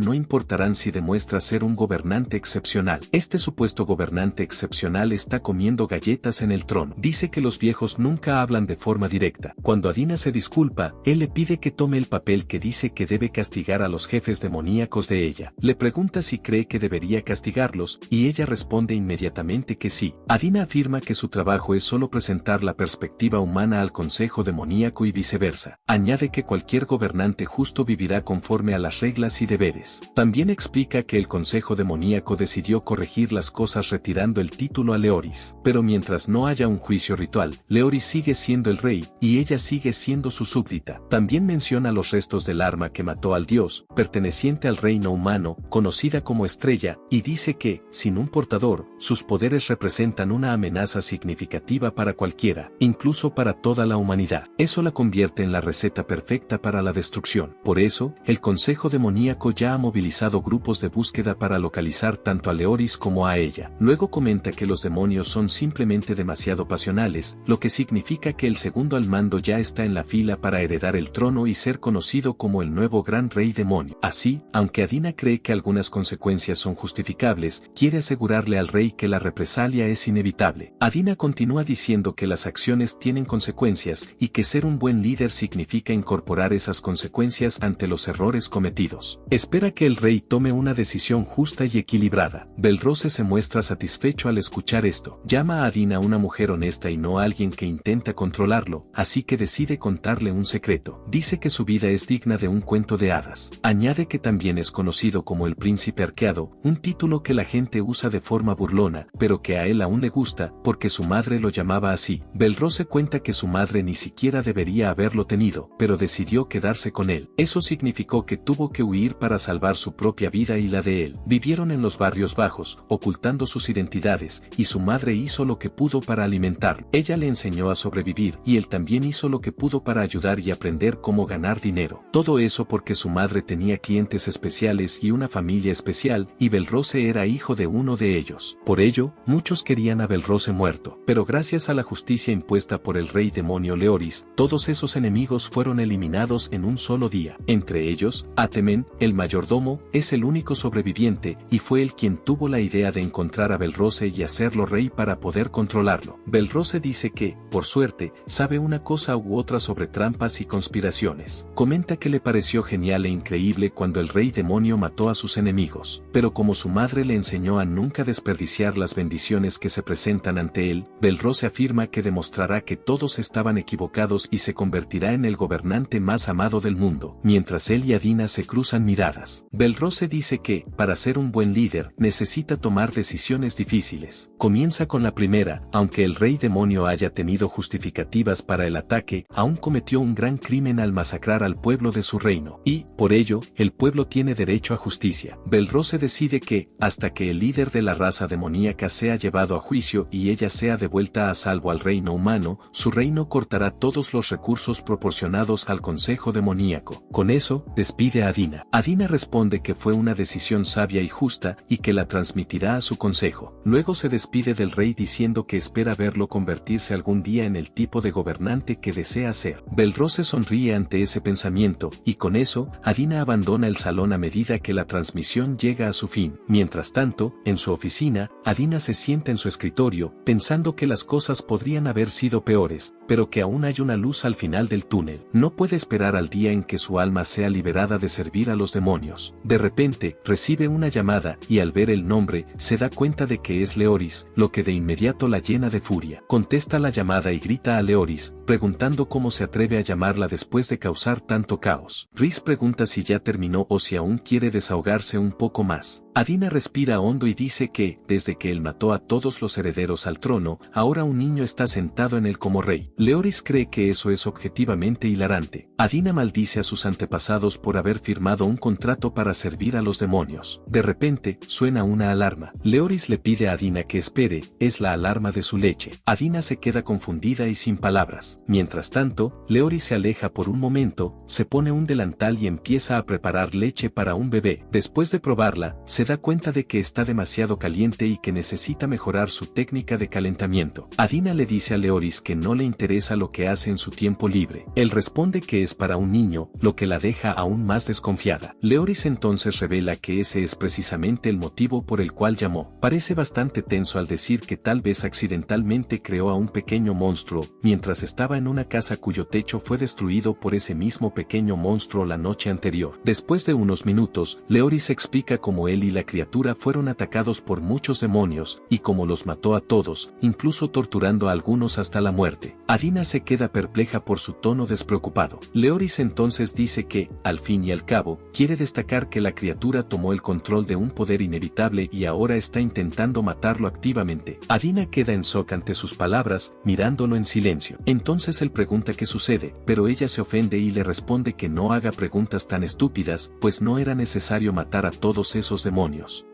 no importarán si demuestra ser un gobernante excepcional. Este supuesto gobernante excepcional está comiendo galletas en el trono. Dice que los viejos nunca hablan de forma directa. Cuando Adina se disculpa, él le pide que tome el papel que dice que debe castigar a los jefes demoníacos de ella. Le pregunta si cree que debería castigarlos, y ella responde inmediatamente que sí. Adina afirma que su trabajo es solo presentar la perspectiva humana al consejo demoníaco y viceversa. Añade que cualquier gobernante justo vivirá conforme a las reglas y deberes. También explica que el consejo demoníaco decidió corregir las cosas retirando el título a Leoris. Pero mientras no haya un juicio ritual, Leoris sigue siendo el rey, y ella sigue siendo su súbdita. También menciona los restos del arma que mató al dios, perteneciente al reino humano, conocida como Estrella, y dice que, sin un portador, sus poderes representan una amenaza significativa para cualquiera, incluso para toda la humanidad. Eso la convierte en la receta perfecta para la destrucción. Por eso, el consejo demoníaco ya ha movilizado grupos de búsqueda para localizar tanto a Leoris como a ella. Luego comenta que los demonios son simplemente demasiado pasionales, lo que significa que el segundo al mando ya está en la fila para heredar el trono y ser conocido como el nuevo gran rey demonio. Así, aunque Adina cree que algunas consecuencias son justificables, quiere asegurarle al rey que la represalia es inevitable. Adina continúa diciendo que las acciones tienen consecuencias y que ser un buen líder significa incorporar esas consecuencias ante los errores cometidos. Espera que el rey tome una decisión justa y equilibrada. Belrose se muestra satisfecho al escuchar esto. Llama a Adina una mujer honesta y no a alguien que intenta controlarlo, así que decide contarle un secreto. Dice que su vida es digna de un cuento de hadas. Añade que también es conocido como el príncipe arqueado, un título que la gente usa de forma burlona, pero que a él aún le gusta, porque su madre lo llamaba así. Belrose cuenta que su madre ni siquiera debería haberlo tenido, pero decidió quedarse con él. Eso significó que tuvo que huir para salvar su propia vida y la de él. Vivieron en los barrios bajos, ocultando sus identidades, y su madre hizo lo que pudo para alimentarlo. Ella le enseñó a sobrevivir, y él también hizo lo que pudo para ayudar y aprender cómo ganar dinero. Todo eso porque su madre tenía clientes especiales y una familia especial, y Belrose era hijo de uno de ellos. Por ello, muchos querían a Belrose muerto, pero gracias a la justicia impuesta por el rey demonio Leoris, todos esos enemigos fueron eliminados en un solo día. Entre ellos, Atemen, el mayordomo, es el único sobreviviente, y fue él quien tuvo la idea de encontrar a Belrose y hacerlo rey para poder controlarlo. Belrose dice que, por suerte, sabe una cosa u otra sobre trampas y conspiraciones. Comenta que le pareció genial e increíble cuando el rey demonio mató a sus enemigos, pero como su madre le enseñó a nunca desperdiciar las bendiciones que se presentan ante él, Belrose afirma que demostrará que todos estaban equivocados y se convertirá en el gobernante más amado del mundo. Mientras él y Adina se cruzan miradas, Belrose dice que, para ser un buen líder, necesita tomar decisiones difíciles. Comienza con la primera: aunque el rey demonio haya tenido justificativas para el ataque, aún cometió un gran crimen al masacrar al pueblo de su reino, y, por ello, el pueblo tiene derecho a justicia. Belrose decide que, hasta que el líder de la raza demoníaca sea llevado a juicio y ella sea devuelta a salvo al reino humano, su reino cortará todos los recursos proporcionados al consejo demoníaco. Con eso, despide a Adina. Adina responde que fue una decisión sabia y justa, y que la transmitirá a su consejo. Luego se despide del rey diciendo que espera verlo convertirse algún día en el tipo de gobernante que desea ser. Belrose sonríe ante ese pensamiento, y con eso, Adina abandona el salón a medida que la transmisión llega a su fin. Mientras tanto, en su oficina, Adina se sienta en su escritorio, pensando que las cosas podrían haber sido peores, pero que aún hay una luz al final del túnel. No puede esperar al día en que su alma sea liberada de servir a los demonios. De repente, recibe una llamada, y al ver el nombre, se da cuenta de que es Leoris, lo que de inmediato la llena de furia. Contesta la llamada y grita a Leoris, preguntando cómo se atreve a llamarla después de causar tanto caos. Rhys pregunta si ya terminó o si aún quiere desahogarse un poco más. Adina respira hondo y dice que, desde que él mató a todos los herederos al trono, ahora un niño está sentado en él como rey. Leoris cree que eso es objetivamente hilarante. Adina maldice a sus antepasados por haber firmado un contrato para servir a los demonios. De repente, suena una alarma. Leoris le pide a Adina que espere, es la alarma de su leche. Adina se queda confundida y sin palabras. Mientras tanto, Leoris se aleja por un momento, se pone un delantal y empieza a preparar leche para un bebé. Después de probarla, se da cuenta de que está demasiado caliente y que necesita mejorar su técnica de calentamiento. Adina le dice a Leoris que no le interesa lo que hace en su tiempo libre. Él responde que es para un niño, lo que la deja aún más desconfiada. Leoris entonces revela que ese es precisamente el motivo por el cual llamó. Parece bastante tenso al decir que tal vez accidentalmente creó a un pequeño monstruo, mientras estaba en una casa cuyo techo fue destruido por ese mismo pequeño monstruo la noche anterior. Después de unos minutos, Leoris explica cómo él y la criatura fueron atacados por muchos demonios, y cómo los mató a todos, incluso torturando a algunos hasta la muerte. Adina se queda perpleja por su tono despreocupado. Leoris entonces dice que, al fin y al cabo, quiere destacar que la criatura tomó el control de un poder inevitable y ahora está intentando matarlo activamente. Adina queda en shock ante sus palabras, mirándolo en silencio. Entonces él pregunta qué sucede, pero ella se ofende y le responde que no haga preguntas tan estúpidas, pues no era necesario matar a todos esos demonios.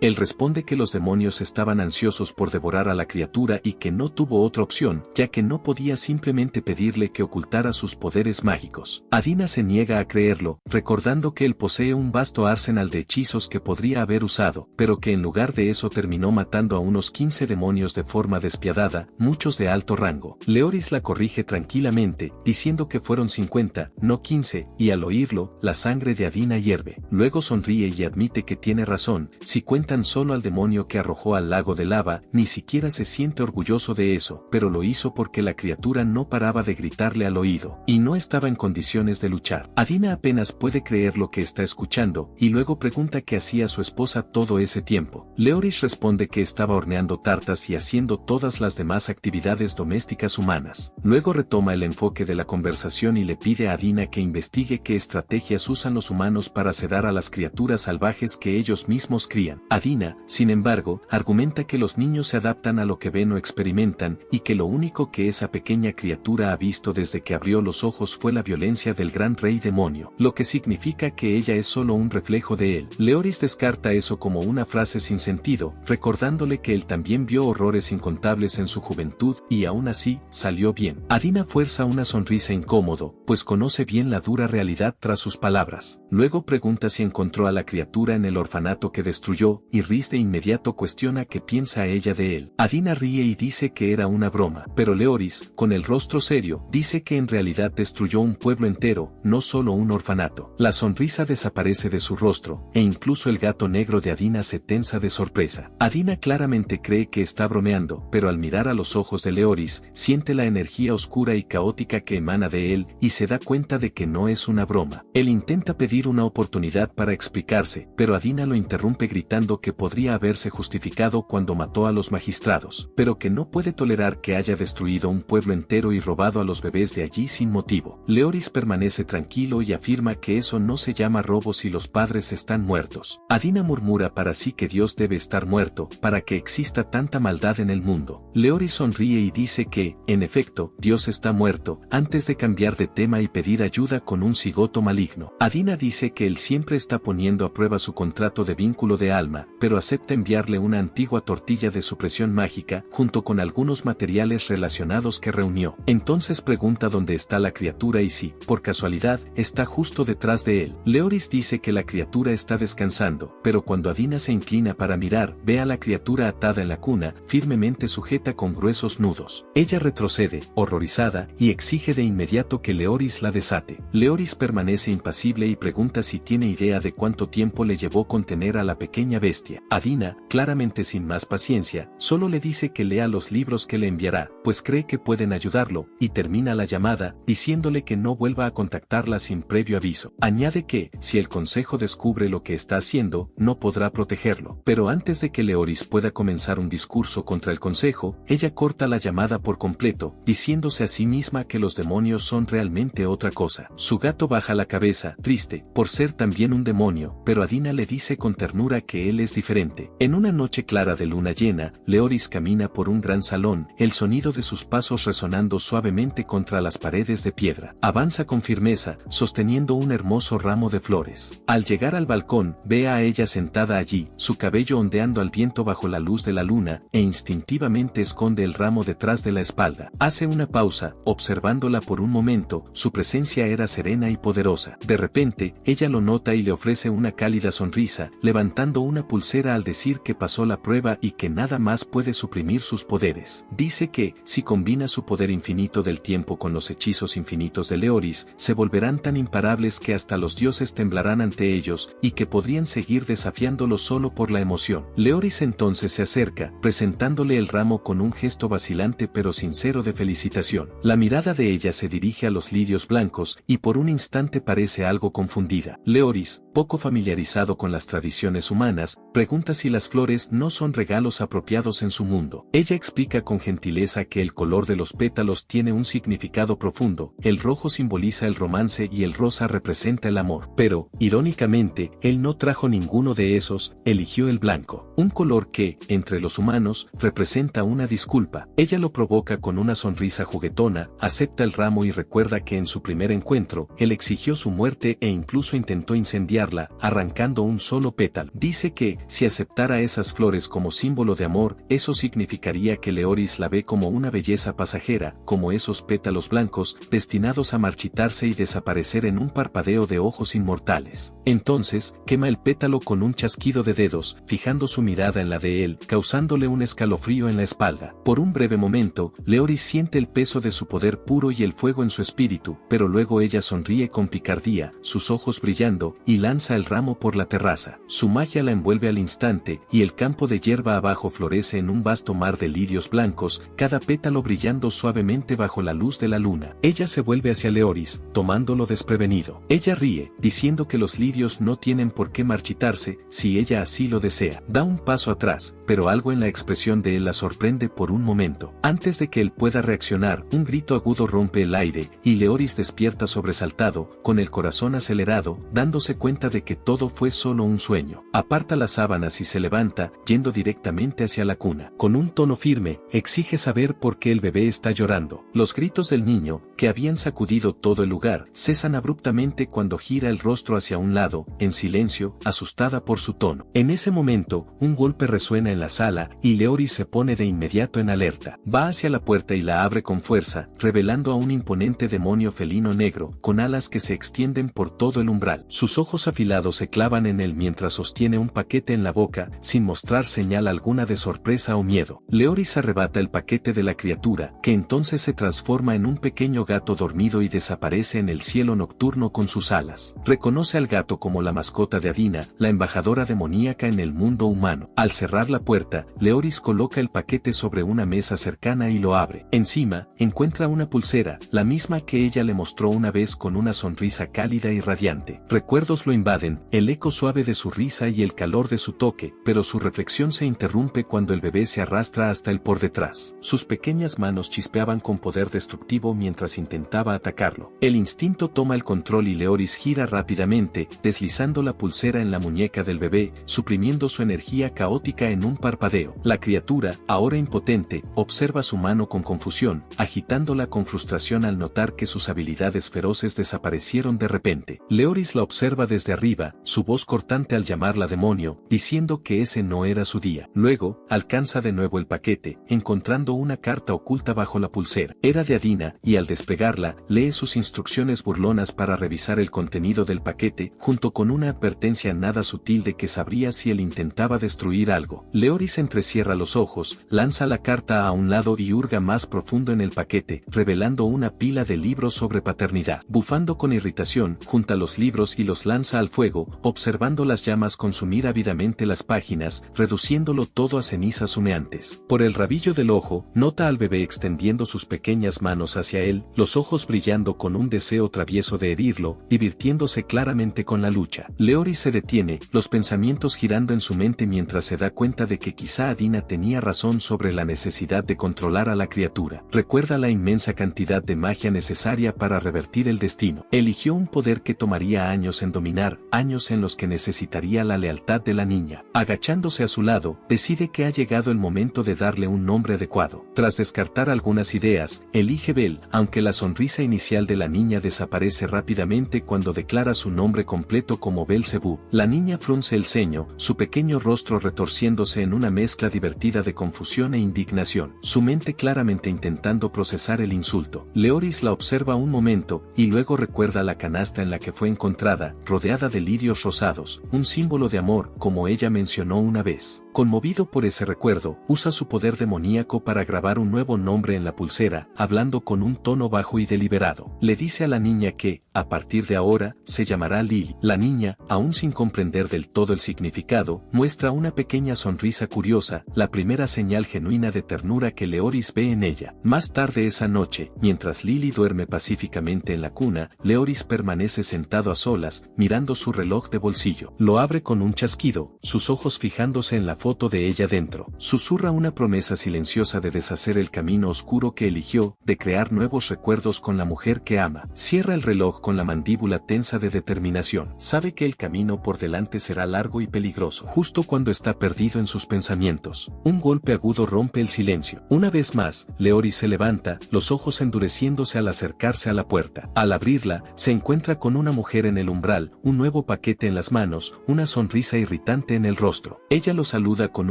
Él responde que los demonios estaban ansiosos por devorar a la criatura y que no tuvo otra opción, ya que no podía simplemente pedirle que ocultara sus poderes mágicos. Adina se niega a creerlo, recordando que él posee un vasto arsenal de hechizos que podría haber usado, pero que en lugar de eso terminó matando a unos 15 demonios de forma despiadada, muchos de alto rango. Leoris la corrige tranquilamente, diciendo que fueron 50, no 15, y al oírlo, la sangre de Adina hierve. Luego sonríe y admite que tiene razón, si cuentan solo al demonio que arrojó al lago de lava, ni siquiera se siente orgulloso de eso, pero lo hizo porque la criatura no paraba de gritarle al oído, y no estaba en condiciones de luchar. Adina apenas puede creer lo que está escuchando, y luego pregunta qué hacía su esposa todo ese tiempo. Leoris responde que estaba horneando tartas y haciendo todas las demás actividades domésticas humanas. Luego retoma el enfoque de la conversación y le pide a Adina que investigue qué estrategias usan los humanos para sedar a las criaturas salvajes que ellos mismos crían. Adina, sin embargo, argumenta que los niños se adaptan a lo que ven o experimentan, y que lo único que esa pequeña criatura ha visto desde que abrió los ojos fue la violencia del gran rey demonio, lo que significa que ella es solo un reflejo de él. Leoris descarta eso como una frase sin sentido, recordándole que él también vio horrores incontables en su juventud, y aún así, salió bien. Adina fuerza una sonrisa incómodo, pues conoce bien la dura realidad tras sus palabras. Luego pregunta si encontró a la criatura en el orfanato que destruyó, y Rhys de inmediato cuestiona qué piensa ella de él. Adina ríe y dice que era una broma, pero Leoris, con el rostro serio, dice que en realidad destruyó un pueblo entero, no solo un orfanato. La sonrisa desaparece de su rostro, e incluso el gato negro de Adina se tensa de sorpresa. Adina claramente cree que está bromeando, pero al mirar a los ojos de Leoris, siente la energía oscura y caótica que emana de él, y se da cuenta de que no es una broma. Él intenta pedir una oportunidad para explicarse, pero Adina lo interrumpe gritando que podría haberse justificado cuando mató a los magistrados, pero que no puede tolerar que haya destruido un pueblo entero y robado a los bebés de allí sin motivo. Leoris permanece tranquilo y afirma que eso no se llama robo si los padres están muertos. Adina murmura para sí que Dios debe estar muerto, para que exista tanta maldad en el mundo. Leoris sonríe y dice que, en efecto, Dios está muerto, antes de cambiar de tema y pedir ayuda con un cigoto maligno. Adina dice que él siempre está poniendo a prueba su contrato de vínculo de alma, pero acepta enviarle una antigua tortilla de supresión mágica, junto con algunos materiales relacionados que reunió. Entonces pregunta dónde está la criatura y si, por casualidad, está justo detrás de él. Leoris dice que la criatura está descansando, pero cuando Adina se inclina para mirar, ve a la criatura atada en la cuna, firmemente sujeta con gruesos nudos. Ella retrocede, horrorizada, y exige de inmediato que Leoris la desate. Leoris permanece impasible y pregunta si tiene idea de cuánto tiempo le llevó contener a la pequeña bestia. Adina, claramente sin más paciencia, solo le dice que lea los libros que le enviará, pues cree que pueden ayudarlo, y termina la llamada, diciéndole que no vuelva a contactarla sin previo aviso. Añade que, si el consejo descubre lo que está haciendo, no podrá protegerlo. Pero antes de que Leoris pueda comenzar un discurso contra el consejo, ella corta la llamada por completo, diciéndose a sí misma que los demonios son realmente otra cosa. Su gato baja la cabeza, triste, por ser también un demonio, pero Adina le dice con ternura asegura que él es diferente. En una noche clara de luna llena, Leoris camina por un gran salón, el sonido de sus pasos resonando suavemente contra las paredes de piedra. Avanza con firmeza, sosteniendo un hermoso ramo de flores. Al llegar al balcón, ve a ella sentada allí, su cabello ondeando al viento bajo la luz de la luna, e instintivamente esconde el ramo detrás de la espalda. Hace una pausa, observándola por un momento, su presencia era serena y poderosa. De repente, ella lo nota y le ofrece una cálida sonrisa, levantando una pulsera al decir que pasó la prueba y que nada más puede suprimir sus poderes. Dice que, si combina su poder infinito del tiempo con los hechizos infinitos de Leoris, se volverán tan imparables que hasta los dioses temblarán ante ellos, y que podrían seguir desafiándolos solo por la emoción. Leoris entonces se acerca, presentándole el ramo con un gesto vacilante pero sincero de felicitación. La mirada de ella se dirige a los lirios blancos, y por un instante parece algo confundida. Leoris, poco familiarizado con las tradiciones humanas, pregunta si las flores no son regalos apropiados en su mundo. Ella explica con gentileza que el color de los pétalos tiene un significado profundo, el rojo simboliza el romance y el rosa representa el amor. Pero, irónicamente, él no trajo ninguno de esos, eligió el blanco. Un color que, entre los humanos, representa una disculpa. Ella lo provoca con una sonrisa juguetona, acepta el ramo y recuerda que en su primer encuentro, él exigió su muerte e incluso intentó incendiarla, arrancando un solo pétalo. Dice que, si aceptara esas flores como símbolo de amor, eso significaría que Leoris la ve como una belleza pasajera, como esos pétalos blancos, destinados a marchitarse y desaparecer en un parpadeo de ojos inmortales. Entonces, quema el pétalo con un chasquido de dedos, fijando su mirada en la de él, causándole un escalofrío en la espalda. Por un breve momento, Leoris siente el peso de su poder puro y el fuego en su espíritu, pero luego ella sonríe con picardía, sus ojos brillando, y lanza el ramo por la terraza. Su magia la envuelve al instante, y el campo de hierba abajo florece en un vasto mar de lirios blancos, cada pétalo brillando suavemente bajo la luz de la luna. Ella se vuelve hacia Leoris, tomándolo desprevenido. Ella ríe, diciendo que los lirios no tienen por qué marchitarse, si ella así lo desea. Da un paso atrás, pero algo en la expresión de él la sorprende por un momento. Antes de que él pueda reaccionar, un grito agudo rompe el aire, y Leoris despierta sobresaltado, con el corazón acelerado, dándose cuenta de que todo fue solo un sueño. Aparta las sábanas y se levanta, yendo directamente hacia la cuna. Con un tono firme, exige saber por qué el bebé está llorando. Los gritos del niño, que habían sacudido todo el lugar, cesan abruptamente cuando gira el rostro hacia un lado, en silencio, asustada por su tono. En ese momento, un golpe resuena en la sala, y Leoris se pone de inmediato en alerta. Va hacia la puerta y la abre con fuerza, revelando a un imponente demonio felino negro, con alas que se extienden por todo el umbral. Sus ojos afilados se clavan en él mientras sostiene un paquete en la boca, sin mostrar señal alguna de sorpresa o miedo. Leoris arrebata el paquete de la criatura, que entonces se transforma en un pequeño gato dormido y desaparece en el cielo nocturno con sus alas. Reconoce al gato como la mascota de Adina, la embajadora demoníaca en el mundo humano. Al cerrar la puerta, Leoris coloca el paquete sobre una mesa cercana y lo abre. Encima, encuentra una pulsera, la misma que ella le mostró una vez con una sonrisa cálida y radiante. Recuerdos lo invaden, el eco suave de su risa y el calor de su toque, pero su reflexión se interrumpe cuando el bebé se arrastra hasta él por detrás. Sus pequeñas manos chispeaban con poder destructivo mientras intentaba atacarlo. El instinto toma el control y Leoris gira rápidamente, deslizando la pulsera en la muñeca del bebé, suprimiendo su energía caótica en un parpadeo. La criatura, ahora impotente, observa su mano con confusión, agitándola con frustración al notar que sus habilidades feroces desaparecieron de repente. Leoris la observa desde arriba, su voz cortante al llamarla demonio, diciendo que ese no era su día. Luego, alcanza de nuevo el paquete, encontrando una carta oculta bajo la pulsera. Era de Adina, y al desplegarla, lee sus instrucciones burlonas para revisar el contenido del paquete, junto con una advertencia nada sutil de que sabría si él intentaba destruir algo. Leoris entrecierra los ojos, lanza la carta a un lado y hurga más profundo en el paquete, revelando una pila de libros sobre paternidad. Bufando con irritación, junta los libros y los lanza al fuego, observando las llamas consumir ávidamente las páginas, reduciéndolo todo a cenizas humeantes. Por el rabillo del ojo, nota al bebé extendiendo sus pequeñas manos hacia él, los ojos brillando con un deseo travieso de herirlo, divirtiéndose claramente con la lucha. Leoris se detiene, los pensamientos girando en su mente mientras se da cuenta de que quizá Adina tenía razón sobre la necesidad de controlar a la criatura. Recuerda la inmensa cantidad de magia necesaria para revertir el destino. Eligió un poder que tomaría años en dominar, años en los que necesitaría la lealtad de la niña. Agachándose a su lado, decide que ha llegado el momento de darle un nombre adecuado. Tras descartar algunas ideas, elige Bel, aunque la sonrisa inicial de la niña desaparece rápidamente cuando declara su nombre completo como Belzebú. La niña frunce el ceño, su pequeño rostro retorciéndose en una mezcla divertida de confusión e indignación, su mente claramente intentando procesar el insulto. Leoris la observa un momento, y luego recuerda la canasta en la que fue encontrada, rodeada de lirios rosados, un símbolo de amor, como ella mencionó una vez. Conmovido por ese recuerdo, usa su poder demoníaco para grabar un nuevo nombre en la pulsera, hablando con un tono bajo y deliberado. Le dice a la niña que, a partir de ahora, se llamará Lily. La niña, aún sin comprender del todo el significado, muestra una pequeña sonrisa curiosa, la primera señal genuina de ternura que Leoris ve en ella. Más tarde esa noche, mientras Lily duerme pacíficamente en la cuna, Leoris permanece sentado a solas, mirando su reloj de bolsillo. Lo abre con un chasquido, sus ojos fijándose en la foto de ella dentro. Susurra una promesa silenciosa de deshacer el camino oscuro que eligió, de crear nuevos recuerdos con la mujer que ama. Cierra el reloj con la mandíbula tensa de determinación. Sabe que el camino por delante será largo y peligroso. Justo cuando está perdido en sus pensamientos, un golpe agudo rompe el silencio. Una vez más, Leoris se levanta, los ojos endureciéndose al acercarse a la puerta. Al abrirla, se encuentra con una mujer en el umbral, un nuevo paquete en las manos, una sonrisa irritante en el rostro. Ella lo saluda con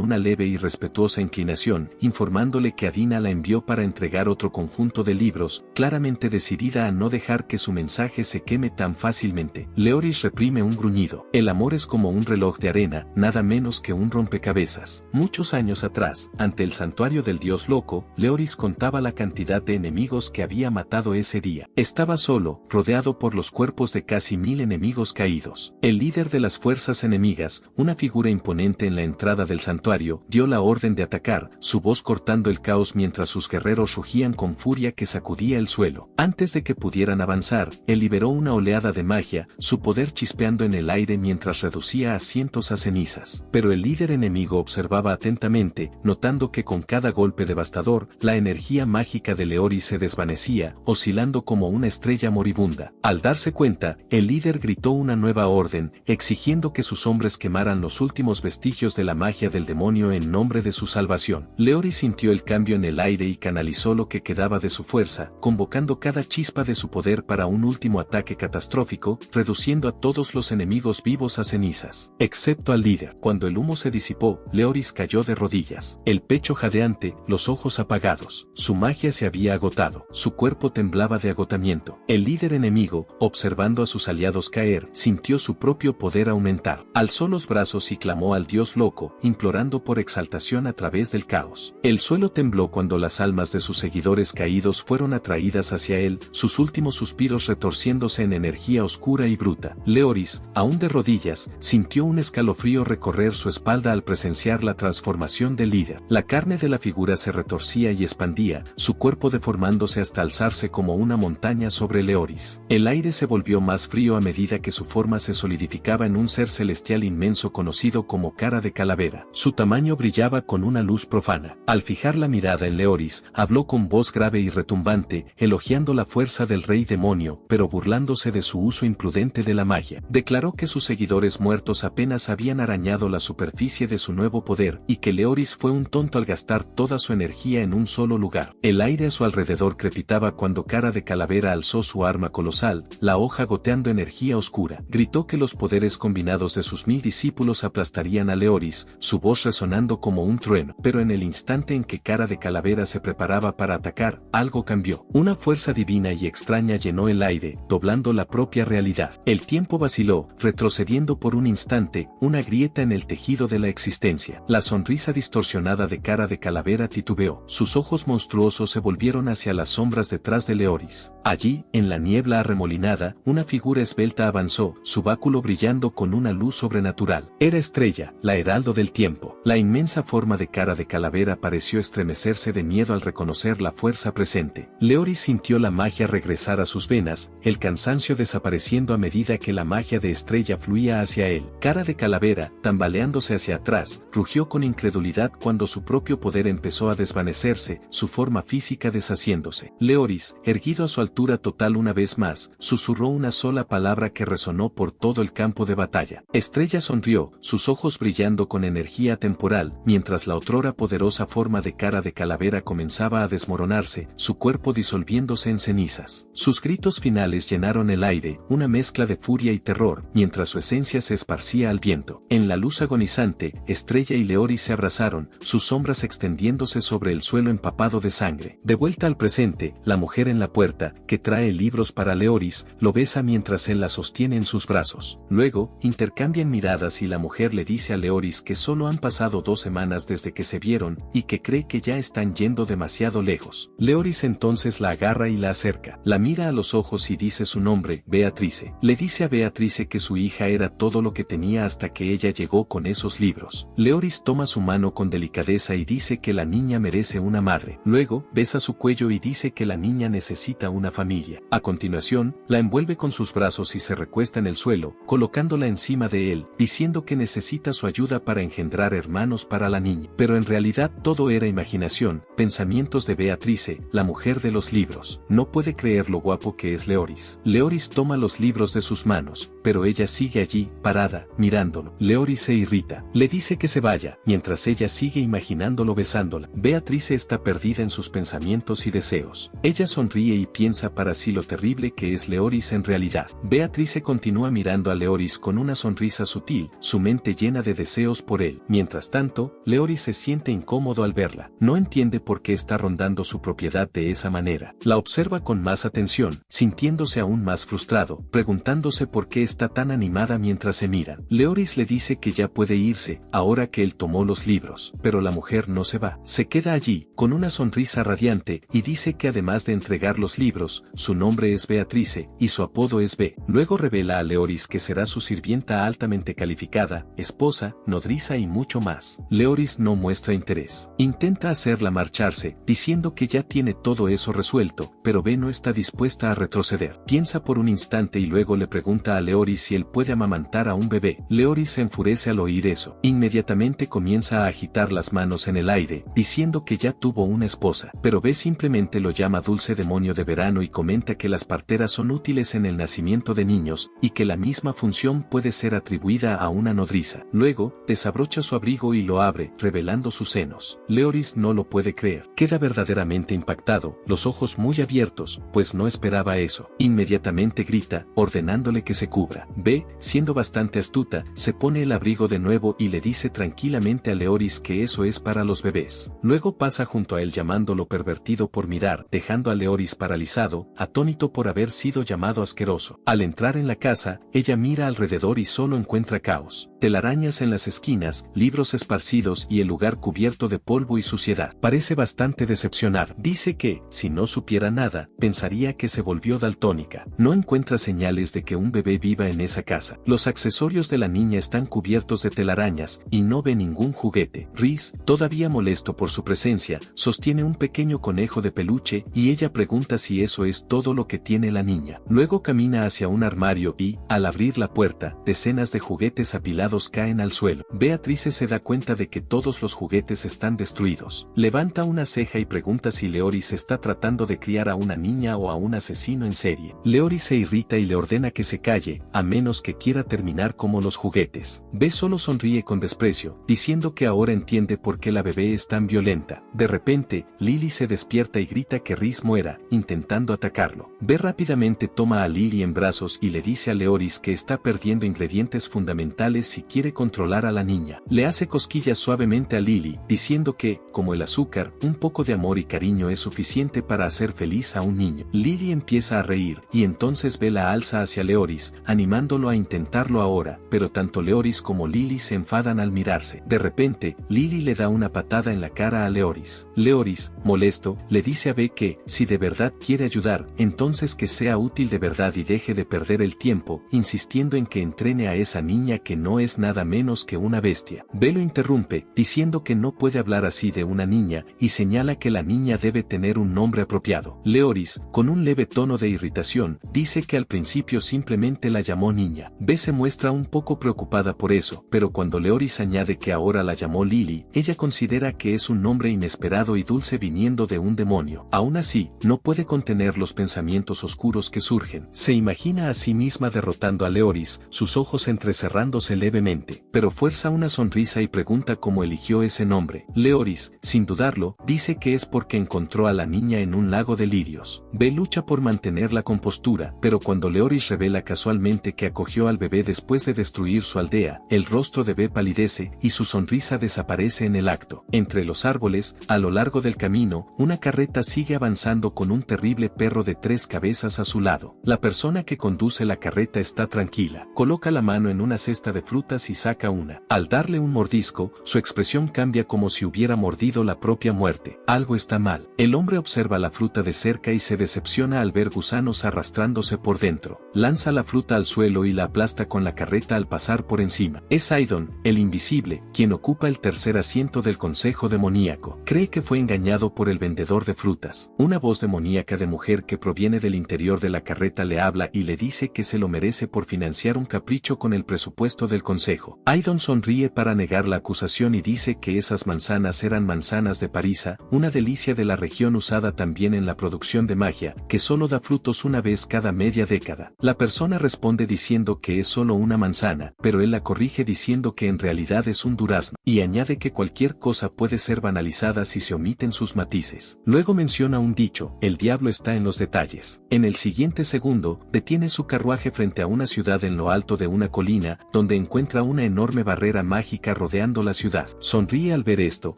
una leve y respetuosa inclinación, informándole que Adina la envió para entregar otro conjunto de libros, claramente decidida a no dejar que su mensaje se queme tan fácilmente. Leoris reprime un gruñido. El amor es como un reloj de arena, nada menos que un rompecabezas. Muchos años atrás, ante el santuario del dios loco, Leoris contaba la cantidad de enemigos que había matado ese día. Estaba solo, rodeado por los cuerpos de casi 1000 enemigos caídos. El líder de las fuerzas enemigas, una figura imponente en la entrada del santuario, dio la orden de atacar, su voz cortando el caos mientras sus guerreros rugían con furia que sacudía el suelo. Antes de que pudieran avanzar, él liberó una oleada de magia, su poder chispeando en el aire mientras reducía a cientos a cenizas. Pero el líder enemigo observaba atentamente, notando que con cada golpe devastador, la energía mágica de Leoris se desvanecía, oscilando como una estrella moribunda. Al darse cuenta, el líder gritó una nueva orden, exigiendo que sus hombres quemaran los últimos vestigios de la magia del demonio en nombre de su salvación. Leoris sintió el cambio en el aire y canalizó lo que quedaba de su fuerza, convocando cada chispa de su poder para un último ataque catastrófico, reduciendo a todos los enemigos vivos a cenizas, excepto al líder. Cuando el humo se disipó, Leoris cayó de rodillas, el pecho jadeante, los ojos apagados. Su magia se había agotado, su cuerpo temblaba de agotamiento. El líder enemigo, observando a sus aliados caer, sintió su propio poder aumentar. Alzó los brazos y clamó al dios loco, implorando por exaltación a través del caos. El suelo tembló cuando las almas de sus seguidores caídos fueron atraídas hacia él, sus últimos suspiros retorciéndose en energía oscura y bruta. Leoris, aún de rodillas, sintió un escalofrío recorrer su espalda al presenciar la transformación del líder. La carne de la figura se retorcía y expandía, su cuerpo deformándose hasta alzarse como una montaña sobre Leoris. El aire se volvió más frío a medida que su forma se solidificaba en un ser celestial inmenso conocido como cara de calavera. Su tamaño brillaba con una luz profana. Al fijar la mirada en Leoris, habló con voz grave y retumbante, elogiando la fuerza del rey demonio, pero burlándose de su uso imprudente de la magia. Declaró que sus seguidores muertos apenas habían arañado la superficie de su nuevo poder, y que Leoris fue un tonto al gastar toda su energía en un solo lugar. El aire a su alrededor crepitaba cuando cara de calavera alzó su arma colosal, la hoja goteando energía oscura. Gritó que los poderes combinados de sus 1000 discípulos aplastarían a Leoris, su voz resonando como un trueno. Pero en el instante en que cara de calavera se preparaba para atacar, algo cambió. Una fuerza divina y extraña llenó el aire, doblando la propia realidad. El tiempo vaciló, retrocediendo por un instante, una grieta en el tejido de la existencia. La sonrisa distorsionada de cara de calavera titubeó. Sus ojos monstruosos se volvieron hacia las sombras detrás de Leoris. Allí, en la niebla arremolinada, una figura esbelta avanzó, su báculo brillando con una luz sobrenatural. Era Estrella, la heraldo del tiempo. La inmensa forma de cara de calavera pareció estremecerse de miedo al reconocer la fuerza presente. Leoris sintió la magia regresar a sus venas, el cansancio desapareciendo a medida que la magia de Estrella fluía hacia él. Cara de calavera, tambaleándose hacia atrás, rugió con incredulidad cuando su propio poder empezó a desvanecerse, su forma física deshaciéndose. Leoris, erguido a su altura total una vez más, susurró una sola palabra que resonó por todo el campo de batalla. Estrella Estrella sonrió, sus ojos brillando con energía temporal, mientras la otrora poderosa forma de cara de calavera comenzaba a desmoronarse, su cuerpo disolviéndose en cenizas. Sus gritos finales llenaron el aire, una mezcla de furia y terror, mientras su esencia se esparcía al viento. En la luz agonizante, Estrella y Leoris se abrazaron, sus sombras extendiéndose sobre el suelo empapado de sangre. De vuelta al presente, la mujer en la puerta, que trae libros para Leoris, lo besa mientras él la sostiene en sus brazos. Luego, intercambian miradas y la mujer le dice a Leoris que solo han pasado 2 semanas desde que se vieron, y que cree que ya están yendo demasiado lejos. Leoris entonces la agarra y la acerca. La mira a los ojos y dice su nombre, Beatrice. Le dice a Beatrice que su hija era todo lo que tenía hasta que ella llegó con esos libros. Leoris toma su mano con delicadeza y dice que la niña merece una madre. Luego, besa su cuello y dice que la niña necesita una familia. A continuación, la envuelve con sus brazos y se recuesta en el suelo, colocándola encima de él, diciendo que necesita su ayuda para engendrar hermanos para la niña. Pero en realidad todo era imaginación, pensamientos de Beatrice, la mujer de los libros. No puede creer lo guapo que es Leoris. Leoris toma los libros de sus manos, pero ella sigue allí, parada, mirándolo. Leoris se irrita. Le dice que se vaya, mientras ella sigue imaginándolo besándola. Beatrice está perdida en sus pensamientos y deseos. Ella sonríe y piensa para sí lo terrible que es Leoris en realidad. Beatrice continúa mirando a Leoris con una sonrisa sutil, su mente llena de deseos por él. Mientras tanto, Leoris se siente incómodo al verla. No entiende por qué está rondando su propiedad de esa manera. La observa con más atención, sintiéndose aún más frustrado, preguntándose por qué está tan animada mientras se miran. Leoris le dice que ya puede irse, ahora que él tomó los libros, pero la mujer no se va. Se queda allí, con una sonrisa radiante, y dice que además de entregar los libros, su nombre es Beatrice, y su apodo es B. Luego revela a Leoris que será su sirvienta altamente calificada, esposa, nodriza y mucho más. Leoris no muestra interés. Intenta hacerla marcharse, diciendo que ya tiene todo eso resuelto, pero B no está dispuesta a retroceder. Piensa por un instante y luego le pregunta a Leoris si él puede amamantar a un bebé. Leoris se enfurece al oír eso. Inmediatamente comienza a agitar las manos en el aire, diciendo que ya tuvo una esposa, pero B simplemente lo llama dulce demonio de verano y comenta que las parteras son útiles en el nacimiento de niños, y que la misma función puede ser atribuida a una nodriza. Luego, desabrocha su abrigo y lo abre, revelando sus senos. Leoris no lo puede creer. Queda verdaderamente impactado, los ojos muy abiertos, pues no esperaba eso. Inmediatamente grita, ordenándole que se cubra. B, siendo bastante astuta, se pone el abrigo de nuevo y le dice tranquilamente a Leoris que eso es para los bebés. Luego pasa junto a él llamándolo pervertido por mirar, dejando a Leoris paralizado, atónito por haber sido llamado asqueroso. Al entrar en la casa, ella mira alrededor y solo encuentra caos. Telarañas en las esquinas, libros esparcidos y el lugar cubierto de polvo y suciedad. Parece bastante decepcionada. Dice que, si no supiera nada, pensaría que se volvió daltónica. No encuentra señales de que un bebé viva en esa casa. Los accesorios de la niña están cubiertos de telarañas, y no ve ningún juguete. Rhys, todavía molesto por su presencia, sostiene un pequeño conejo de peluche y ella pregunta si eso es todo lo que tiene la niña. Luego camina hacia un armario y, al abrir la puerta, decenas de juguetes apilados caen al suelo. Beatrice se da cuenta de que todos los juguetes están destruidos. Levanta una ceja y pregunta si Leoris está tratando de criar a una niña o a un asesino en serie. Leoris se irrita y le ordena que se calle, a menos que quiera terminar como los juguetes. B solo sonríe con desprecio, diciendo que ahora entiende por qué la bebé es tan violenta. De repente, Lily se despierta y grita que Rhys muera, intentando atacarlo. B rápidamente toma a Lily en brazos y le dice a Leoris que está perdiendo ingredientes fundamentales si quiere controlar a la niña. Le hace cosquillas suavemente a Lily, diciendo que, como el azúcar, un poco de amor y cariño es suficiente para hacer feliz a un niño. Lily empieza a reír, y entonces B la alza hacia Leoris, animándolo a intentarlo ahora, pero tanto Leoris como Lily se enfadan al mirarse. De repente, Lily le da una patada en la cara a Leoris. Leoris, molesto, le dice a B que, si de verdad quiere ayudar, entonces que sea útil de verdad y deje de perder el tiempo, insistiendo en que entrene a esa niña que no es nada menos que una bestia. B lo interrumpe, diciendo que no puede hablar así de una niña, y señala que la niña debe tener un nombre apropiado. Leoris, con un leve tono de irritación, dice que al principio simplemente la llamó niña. B se muestra un poco preocupada por eso, pero cuando Leoris añade que ahora la llamó Lily, ella considera que es un nombre inesperado y dulce viniendo de un demonio. Aún así, no puede contener los pensamientos oscuros que surgen. Se imagina a sí misma derrotando a Leoris, sus ojos entrecerrándose levemente, pero fuerza una sonrisa y pregunta cómo eligió ese nombre. Leoris, sin dudarlo, dice que es porque encontró a la niña en un lago de lirios. B lucha por mantener la compostura, pero cuando Leoris revela casualmente que acogió al bebé después de destruir su aldea, el rostro de B palidece y su sonrisa desaparece en el acto. Entre los árboles, a lo largo del camino, una carreta sigue avanzando con un terrible perro de 3 cabezas a su lado. La persona que conduce la carreta está tranquila. Coloca la mano en una cesta de frutas y saca una. Al darle un mordisco, su expresión cambia como si hubiera mordido la propia muerte. Algo está mal. El hombre observa la fruta de cerca y se decepciona al ver gusanos arrastrándose por dentro. Lanza la fruta al suelo y la aplasta con la carreta al pasar por encima. Es Aidon, el invisible, quien ocupa el tercer asiento del consejo demoníaco. Cree que fue engañado por el vendedor de frutas. Una voz demoníaca de mujer que proviene del interior de la carreta le habla y le dice que se lo merece por financiar un capricho con el presupuesto del consejo. Aidon sonríe para negar la acusación y dice que esas manzanas eran manzanas de Parisa, una delicia de la región usada también en la producción de magia, que solo da frutos una vez cada media década. La persona responde diciendo que es solo una manzana, pero él la corrige diciendo que en realidad es un durazno, y añade que cualquier cosa puede ser banalizada si se omiten sus matices. Luego menciona un dicho: el diablo está en los detalles. En el siguiente segundo, detiene su carruaje frente a una ciudad en lo alto de una colina, donde encuentra una enorme barrera mágica rodeando la ciudad. Sonríe al ver esto,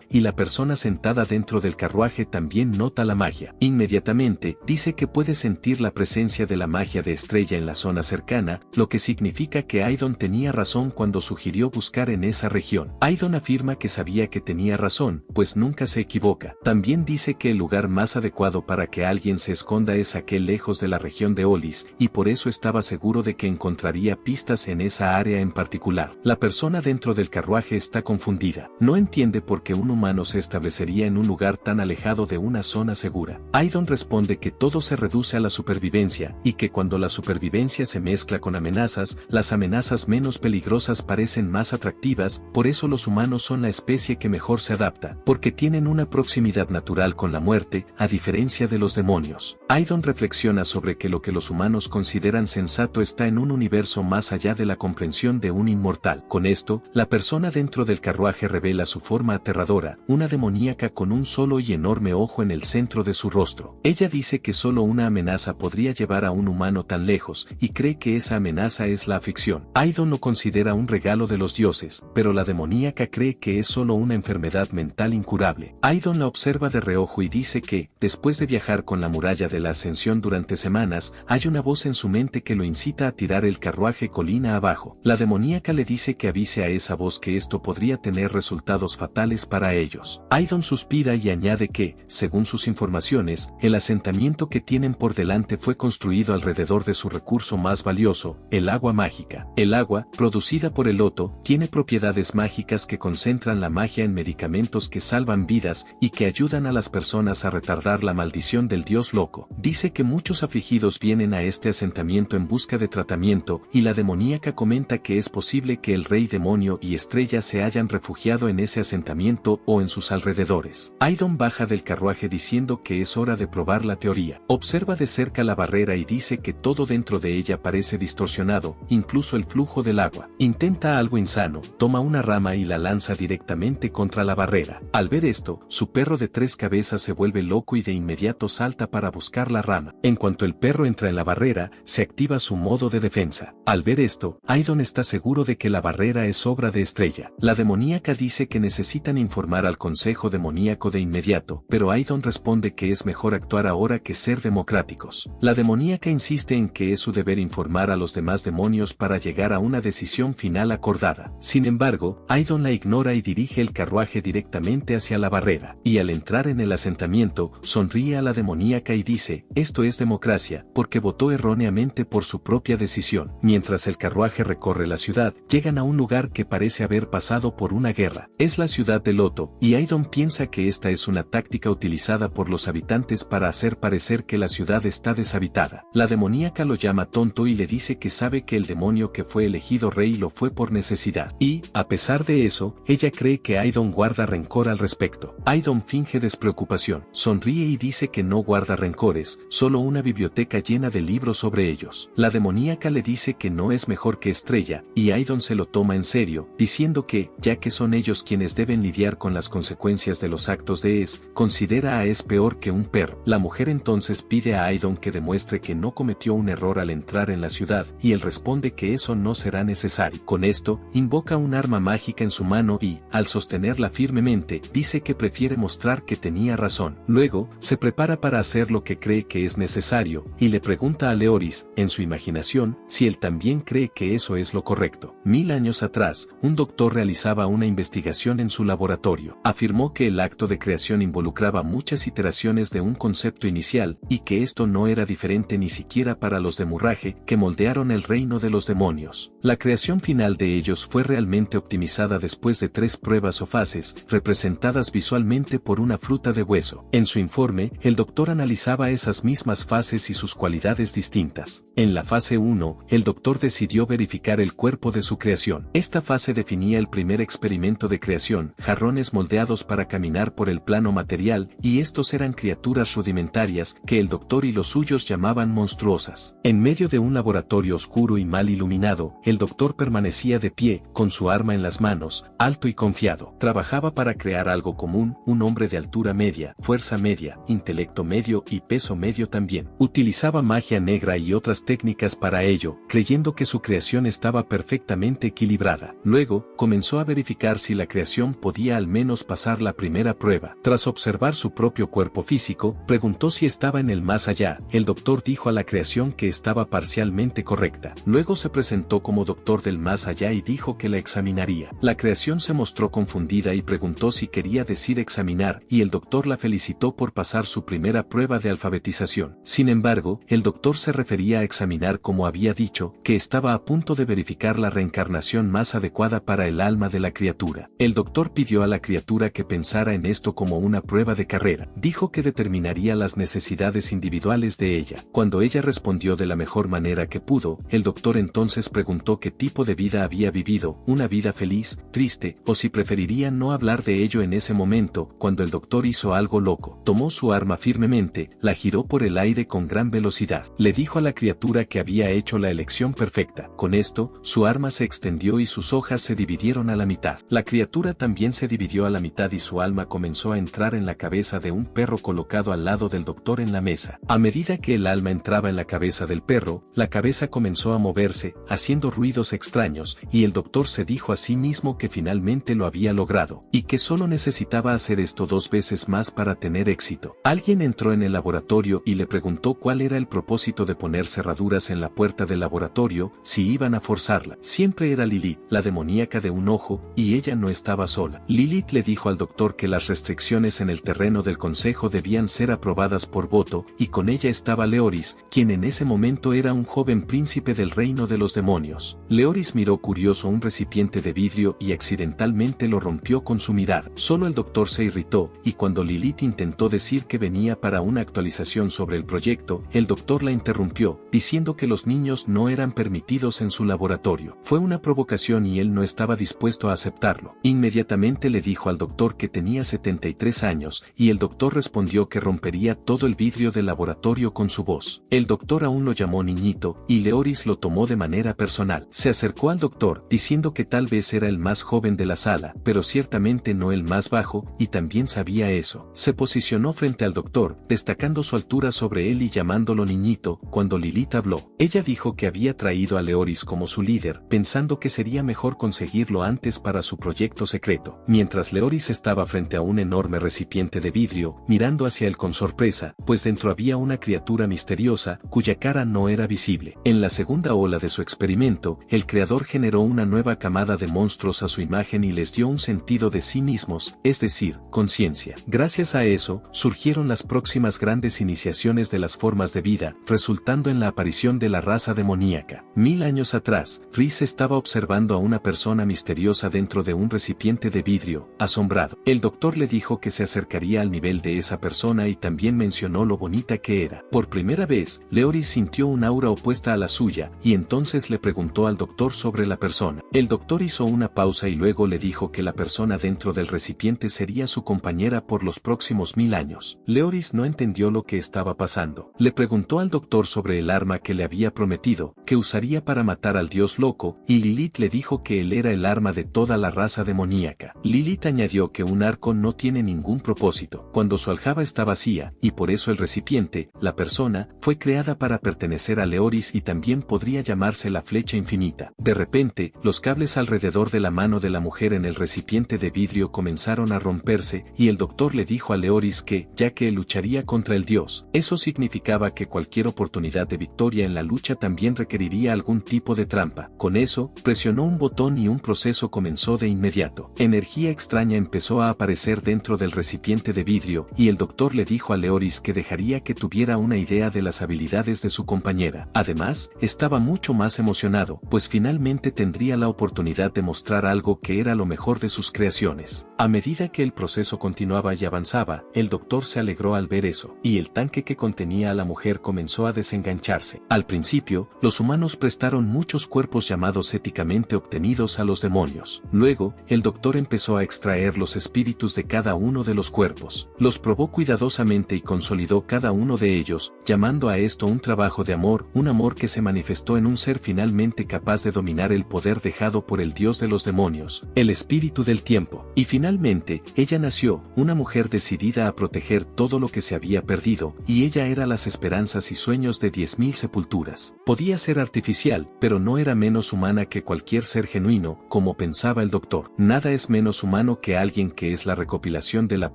y la persona sentada dentro del carruaje también nota la magia. Inmediatamente, dice que puede sentir la presencia de la magia de Estrella en la zona cercana, lo que significa que Aidon tenía razón cuando sugirió buscar en esa región. Aidon afirma que sabía que tenía razón, pues nunca se equivoca. También dice que el lugar más adecuado para que alguien se esconda es aquel lejos de la región de Olis, y por eso estaba seguro de que encontraría pistas en esa área en particular. La persona dentro del carruaje está confundida. No entiende por qué un humano se establecería en un lugar tan alejado de una zona segura. Aidon responde que todo se reduce a la supervivencia, y que cuando la supervivencia se mezcla con amenazas, las amenazas menos peligrosas parecen más atractivas. Por eso los humanos son la especie que mejor se adapta, porque tienen una proximidad natural con la muerte, a diferencia de los demonios. Aidon reflexiona sobre que lo que los humanos consideran sensato está en un universo más allá de la comprensión de un inmortal. Con esto, la persona dentro del carruaje revela su forma aterradora, una demoníaca con un solo y enorme ojo en el centro de su rostro. Ella dice que solo una amenaza podría llevar a un humano tan lejos, y cree que esa amenaza es la aflicción. Aidon lo considera un regalo de los dioses, pero la demoníaca cree que es solo una enfermedad mental incurable. Aidon la observa de reojo y dice que, después de viajar con la muralla de la ascensión durante semanas, hay una voz en su mente que lo incita a tirar el carruaje colina abajo. La demoníaca le dice que avise a esa voz que esto podría tener resultados fatales para ellos. Aidon suspira y añade que, según sus informaciones, el asentamiento que tienen por delante fue construido alrededor de su recurso más valioso, el agua mágica. El agua, producida por el loto, tiene propiedades mágicas que concentran la magia en medicamentos que salvan vidas y que ayudan a las personas a retardar la maldición del dios loco. Dice que muchos afligidos vienen a este asentamiento en busca de tratamiento, y la demoníaca comenta que es posible que el rey demonio y Estrella se hayan refugiado en ese asentamiento o en sus alrededores. Aidon baja del carruaje diciendo que es hora de probar la teoría. Observa de cerca la barrera y dice que todo dentro de ella parece distorsionado, incluso el flujo del agua. Intenta algo insano, toma una rama y la lanza directamente contra la barrera. Al ver esto, su perro de 3 cabezas se vuelve loco y de inmediato salta para buscar la rama. En cuanto el perro entra en la barrera, se activa su modo de defensa. Al ver esto, Aidon está seguro de que la barrera es obra de Estrella. La demoníaca dice que necesitan informar al consejo demoníaco de inmediato, pero Aidon responde que es mejor actuar ahora que ser democráticos. La demoníaca insiste en que es su deber informar a los demás demonios para llegar a una decisión final acordada. Sin embargo, Aidon la ignora y dirige el carruaje directamente hacia la barrera, y al entrar en el asentamiento, sonríe a la demoníaca y dice: esto es democracia, porque votó erróneamente por su propia decisión. Mientras el carruaje recorre la ciudad, llegan a un lugar que parece haber pasado por una guerra. Es la ciudad de Loto, y Aidon piensa que esta es una táctica utilizada por los habitantes para hacer parecer que la ciudad está deshabitada. La demoníaca lo llama tonto y le dice dice que sabe que el demonio que fue elegido rey lo fue por necesidad. Y, a pesar de eso, ella cree que Aidan guarda rencor al respecto. Aidan finge despreocupación, sonríe y dice que no guarda rencores, solo una biblioteca llena de libros sobre ellos. La demoníaca le dice que no es mejor que Estrella, y Aidan se lo toma en serio, diciendo que, ya que son ellos quienes deben lidiar con las consecuencias de los actos de Es, considera a Es peor que un perro. La mujer entonces pide a Aidan que demuestre que no cometió un error al entrar en la ciudad, y él responde que eso no será necesario. Con esto, invoca un arma mágica en su mano y, al sostenerla firmemente, dice que prefiere mostrar que tenía razón. Luego, se prepara para hacer lo que cree que es necesario, y le pregunta a Leoris, en su imaginación, si él también cree que eso es lo correcto. 1000 años atrás, un doctor realizaba una investigación en su laboratorio. Afirmó que el acto de creación involucraba muchas iteraciones de un concepto inicial, y que esto no era diferente ni siquiera para los de Murraje, que moldearon el reino de los demonios. La creación final de ellos fue realmente optimizada después de 3 pruebas o fases, representadas visualmente por una fruta de hueso. En su informe, el doctor analizaba esas mismas fases y sus cualidades distintas. En la fase 1, el doctor decidió verificar el cuerpo de su creación. Esta fase definía el primer experimento de creación, jarrones moldeados para caminar por el plano material, y estos eran criaturas rudimentarias que el doctor y los suyos llamaban monstruosas. En medio de un laboratorio oscuro y mal iluminado, el doctor permanecía de pie, con su arma en las manos, alto y confiado. Trabajaba para crear algo común, un hombre de altura media, fuerza media, intelecto medio y peso medio también. Utilizaba magia negra y otras técnicas para ello, creyendo que su creación estaba perfectamente equilibrada. Luego, comenzó a verificar si la creación podía al menos pasar la primera prueba. Tras observar su propio cuerpo físico, preguntó si estaba en el más allá. El doctor dijo a la creación que estaba parcialmente correcta. Luego se presentó como doctor del más allá y dijo que la examinaría. La creación se mostró confundida y preguntó si quería decir examinar, y el doctor la felicitó por pasar su primera prueba de alfabetización. Sin embargo, el doctor se refería a examinar como había dicho, que estaba a punto de verificar la reencarnación más adecuada para el alma de la criatura. El doctor pidió a la criatura que pensara en esto como una prueba de carrera. Dijo que determinaría las necesidades individuales de ella. Cuando ella respondió de la mejor manera que pudo, el doctor entonces preguntó qué tipo de vida había vivido, una vida feliz, triste, o si preferiría no hablar de ello en ese momento, cuando el doctor hizo algo loco. Tomó su arma firmemente, la giró por el aire con gran velocidad. Le dijo a la criatura que había hecho la elección perfecta. Con esto, su arma se extendió y sus hojas se dividieron a la mitad. La criatura también se dividió a la mitad y su alma comenzó a entrar en la cabeza de un perro colocado al lado del doctor en la mesa. A medida que el alma entraba en la cabeza del perro, la cabeza comenzó a moverse, haciendo ruidos extraños, y el doctor se dijo a sí mismo que finalmente lo había logrado, y que solo necesitaba hacer esto 2 veces más para tener éxito. Alguien entró en el laboratorio y le preguntó cuál era el propósito de poner cerraduras en la puerta del laboratorio, si iban a forzarla. Siempre era Lilith, la demoníaca de un ojo, y ella no estaba sola. Lilith le dijo al doctor que las restricciones en el terreno del consejo debían ser aprobadas por voto, y con ella estaba Leoris, quien en ese momento era un joven príncipe del reino de los demonios. Leoris miró curioso un recipiente de vidrio y accidentalmente lo rompió con su mirada. Solo el doctor se irritó, y cuando Lilith intentó decir que venía para una actualización sobre el proyecto, el doctor la interrumpió, diciendo que los niños no eran permitidos en su laboratorio. Fue una provocación y él no estaba dispuesto a aceptarlo. Inmediatamente le dijo al doctor que tenía 73 años, y el doctor respondió que rompería todo el vidrio del laboratorio con su voz. El doctor aún lo llamó niñito, y Leoris lo tomó de manera personal. Se acercó al doctor, diciendo que tal vez era el más joven de la sala, pero ciertamente no el más bajo, y también sabía eso. Se posicionó frente al doctor, destacando su altura sobre él y llamándolo niñito, cuando Lilith habló. Ella dijo que había traído a Leoris como su líder, pensando que sería mejor conseguirlo antes para su proyecto secreto. Mientras Leoris estaba frente a un enorme recipiente de vidrio, mirando hacia él con sorpresa, pues dentro había una criatura misteriosa, cuya cara no era visible. En la segunda ola de su experimento, el creador generó una nueva camada de monstruos a su imagen y les dio un sentido de sí mismos, es decir, conciencia. Gracias a eso, surgieron las próximas grandes iniciaciones de las formas de vida, resultando en la aparición de la raza demoníaca. 1000 años atrás, Rhys estaba observando a una persona misteriosa dentro de un recipiente de vidrio, asombrado. El doctor le dijo que se acercaría al nivel de esa persona y también mencionó lo bonita que era. Por primera vez, Leoris sintió un aura opuesta a la suya, y entonces le preguntó al doctor sobre la persona. El doctor hizo una pausa y luego le dijo que la persona dentro del recipiente sería su compañera por los próximos 1000 años. Leoris no entendió lo que estaba pasando. Le preguntó al doctor sobre el arma que le había prometido, que usaría para matar al dios loco, y Lilith le dijo que él era el arma de toda la raza demoníaca. Lilith añadió que un arco no tiene ningún propósito, cuando su aljaba está vacía, y por eso el recipiente, la persona, fue creada para pertenecer a Leoris y también podría llamarse la flecha infinita. De repente, los cables alrededor de la mano de la mujer en el recipiente de vidrio comenzaron a romperse, y el doctor le dijo a Leoris que, ya que él lucharía contra el dios, eso significaba que cualquier oportunidad de victoria en la lucha también requeriría algún tipo de trampa. Con eso, presionó un botón y un proceso comenzó de inmediato. Energía extraña empezó a aparecer dentro del recipiente de vidrio, y el doctor le dijo a Leoris que dejaría que tuviera una idea de las habilidades de su compañera. Además, estaba mucho más emocionado, pues finalmente tendría la oportunidad de mostrar algo que era lo mejor de sus creaciones. A medida que el proceso continuaba y avanzaba, el doctor se alegró al ver eso, y el tanque que contenía a la mujer comenzó a desengancharse. Al principio, los humanos prestaron muchos cuerpos llamados éticamente obtenidos a los demonios. Luego, el doctor empezó a extraer los espíritus de cada uno de los cuerpos. Los probó cuidadosamente y consolidó cada uno de ellos, llamando a esto un trabajo de amor, un amor que se manifestó en un ser finalmente capaz de dominar el poder dejado por el dios de los demonios, el espíritu del tiempo. Y finalmente, ella nació, una mujer decidida a proteger todo lo que se había perdido, y ella era las esperanzas y sueños de 10.000 sepulturas. Podía ser artificial, pero no era menos humana que cualquier ser genuino, como pensaba el doctor. Nada es menos humano que alguien que es la recopilación de la